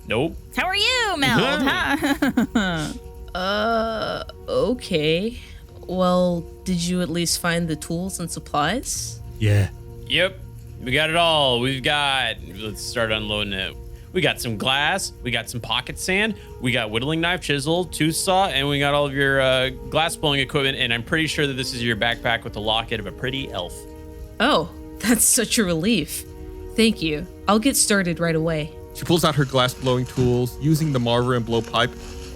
Nope. How are you, Meld? Okay. Well, did you at least find the tools and supplies? Yeah. Yep. We got it all. Let's start unloading it. We got some glass. We got some pocket sand. We got whittling knife, chisel, tooth saw, and we got all of your glass blowing equipment. And I'm pretty sure that this is your backpack with the locket of a pretty elf. Oh, that's such a relief. Thank you. I'll get started right away. She pulls out her glass blowing tools. Using the marver and blowpipe,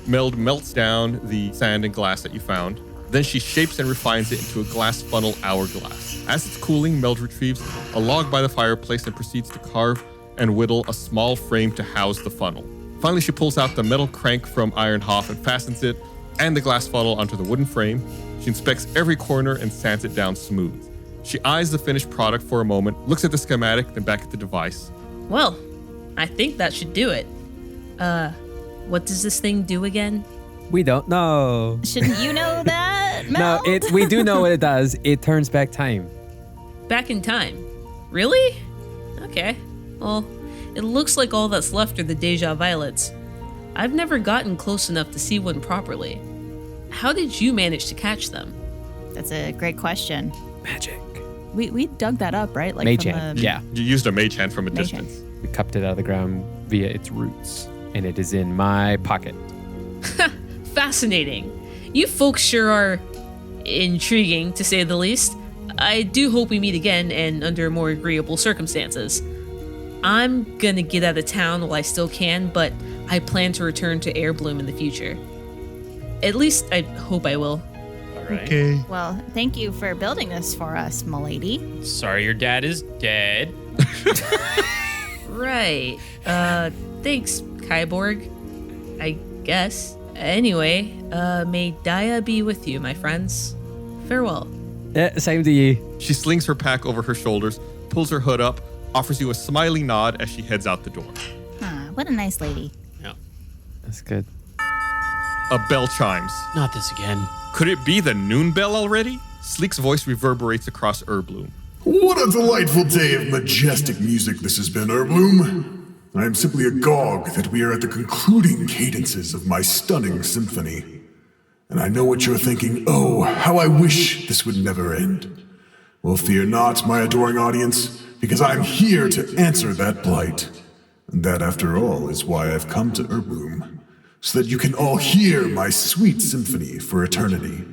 Meld melts down the sand and glass that you found. Then she shapes and refines it into a glass funnel hourglass. As it's cooling, Meld retrieves a log by the fireplace and proceeds to carve and whittle a small frame to house the funnel. Finally, she pulls out the metal crank from Iron Hoff and fastens it and the glass funnel onto the wooden frame. She inspects every corner and sands it down smooth. She eyes the finished product for a moment, looks at the schematic, then back at the device. Well, I think that should do it. What does this thing do again? We don't know. Shouldn't you know that, Mel? No, we do know what it does. It turns back time. Back in time? Really? Okay. Well, it looks like all that's left are the Deja violets. I've never gotten close enough to see one properly. How did you manage to catch them? That's a great question. Magic. We dug that up, right? Like Mage from hand. the- Yeah. You used a mage hand from a Mage distance. We cupped it out of the ground via its roots, and it is in my pocket. Fascinating. You folks sure are intriguing, to say the least. I do hope we meet again and under more agreeable circumstances. I'm gonna get out of town while I still can, but I plan to return to Ürbloom in the future. At least I hope I will. All right. Okay. Well, thank you for building this for us, m'lady. Sorry your dad is dead. Right. Thanks, Kyborg. I guess. Anyway, may Deja be with you, my friends. Farewell. Yeah, same to you. She slings her pack over her shoulders, pulls her hood up, offers you a smiley nod as she heads out the door. What a nice lady. Yeah. That's good. A bell chimes. Not this again. Could it be the noon bell already? Sleek's voice reverberates across Ürbloom. What a delightful day of majestic music this has been, Ürbloom. I am simply agog that we are at the concluding cadences of my stunning symphony. And I know what you're thinking, oh, how I wish this would never end. Well, fear not, my adoring audience, because I'm here to answer that plight. And that, after all, is why I've come to Ürbloom, so that you can all hear my sweet symphony for eternity.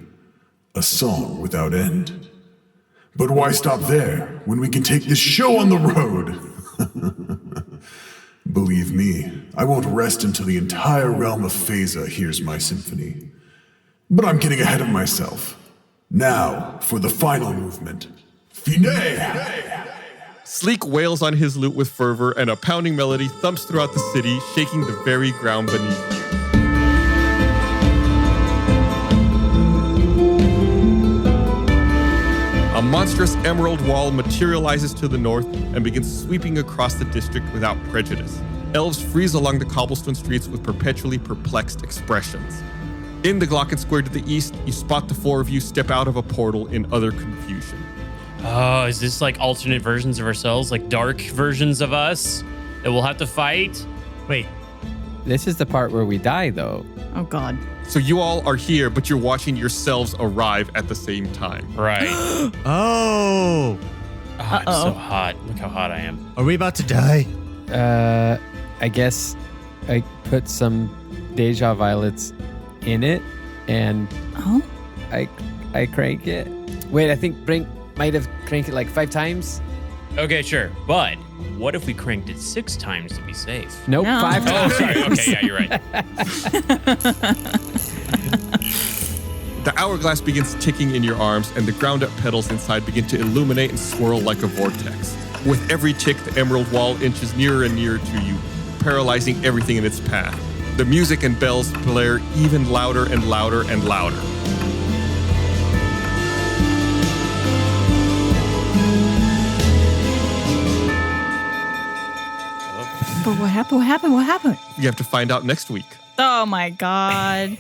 A song without end. But why stop there, when we can take this show on the road? Believe me, I won't rest until the entire realm of Phasa hears my symphony. But I'm getting ahead of myself. Now, for the final movement. Fine! Sleek wails on his lute with fervor, and a pounding melody thumps throughout the city, shaking the very ground beneath you. A monstrous emerald wall materializes to the north and begins sweeping across the district without prejudice. Elves freeze along the cobblestone streets with perpetually perplexed expressions. In the Glocken Square to the east, you spot the four of you step out of a portal in utter confusion. Oh, is this like alternate versions of ourselves? Like dark versions of us that we'll have to fight? Wait. This is the part where we die, though. Oh, God. So you all are here, but you're watching yourselves arrive at the same time. Right. Oh. Oh, I'm so hot. Look how hot I am. Are we about to die? I guess I put some Deja violets in it, and I crank it. Wait, I think Brink might have cranked it like 5 times. Okay, sure. But what if we cranked it 6 times to be safe? Nope, No. 5 Oh, times. sorry. Okay, yeah, you're right. The hourglass begins ticking in your arms, and the ground-up petals inside begin to illuminate and swirl like a vortex. With every tick, the emerald wall inches nearer and nearer to you, paralyzing everything in its path. The music and bells blare even louder and louder and louder. But what happened? What happened? What happened? You have to find out next week. Oh, my God.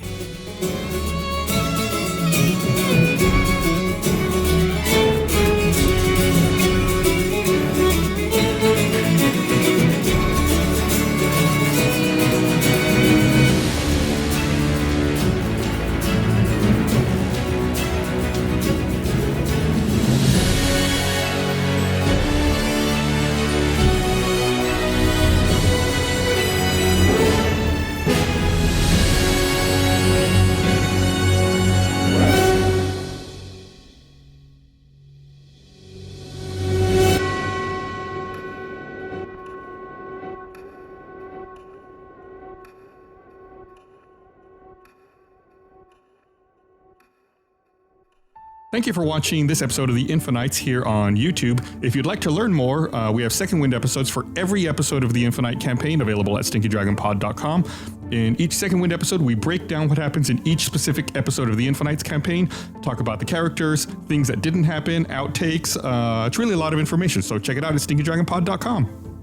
Thank you for watching this episode of The Infinites here on YouTube. If you'd like to learn more, we have Second Wind episodes for every episode of the Infinite campaign available at stinkydragonpod.com. In each Second Wind episode, we break down what happens in each specific episode of the Infinites campaign, talk about the characters, things that didn't happen, outtakes. It's really a lot of information, so check it out at stinkydragonpod.com.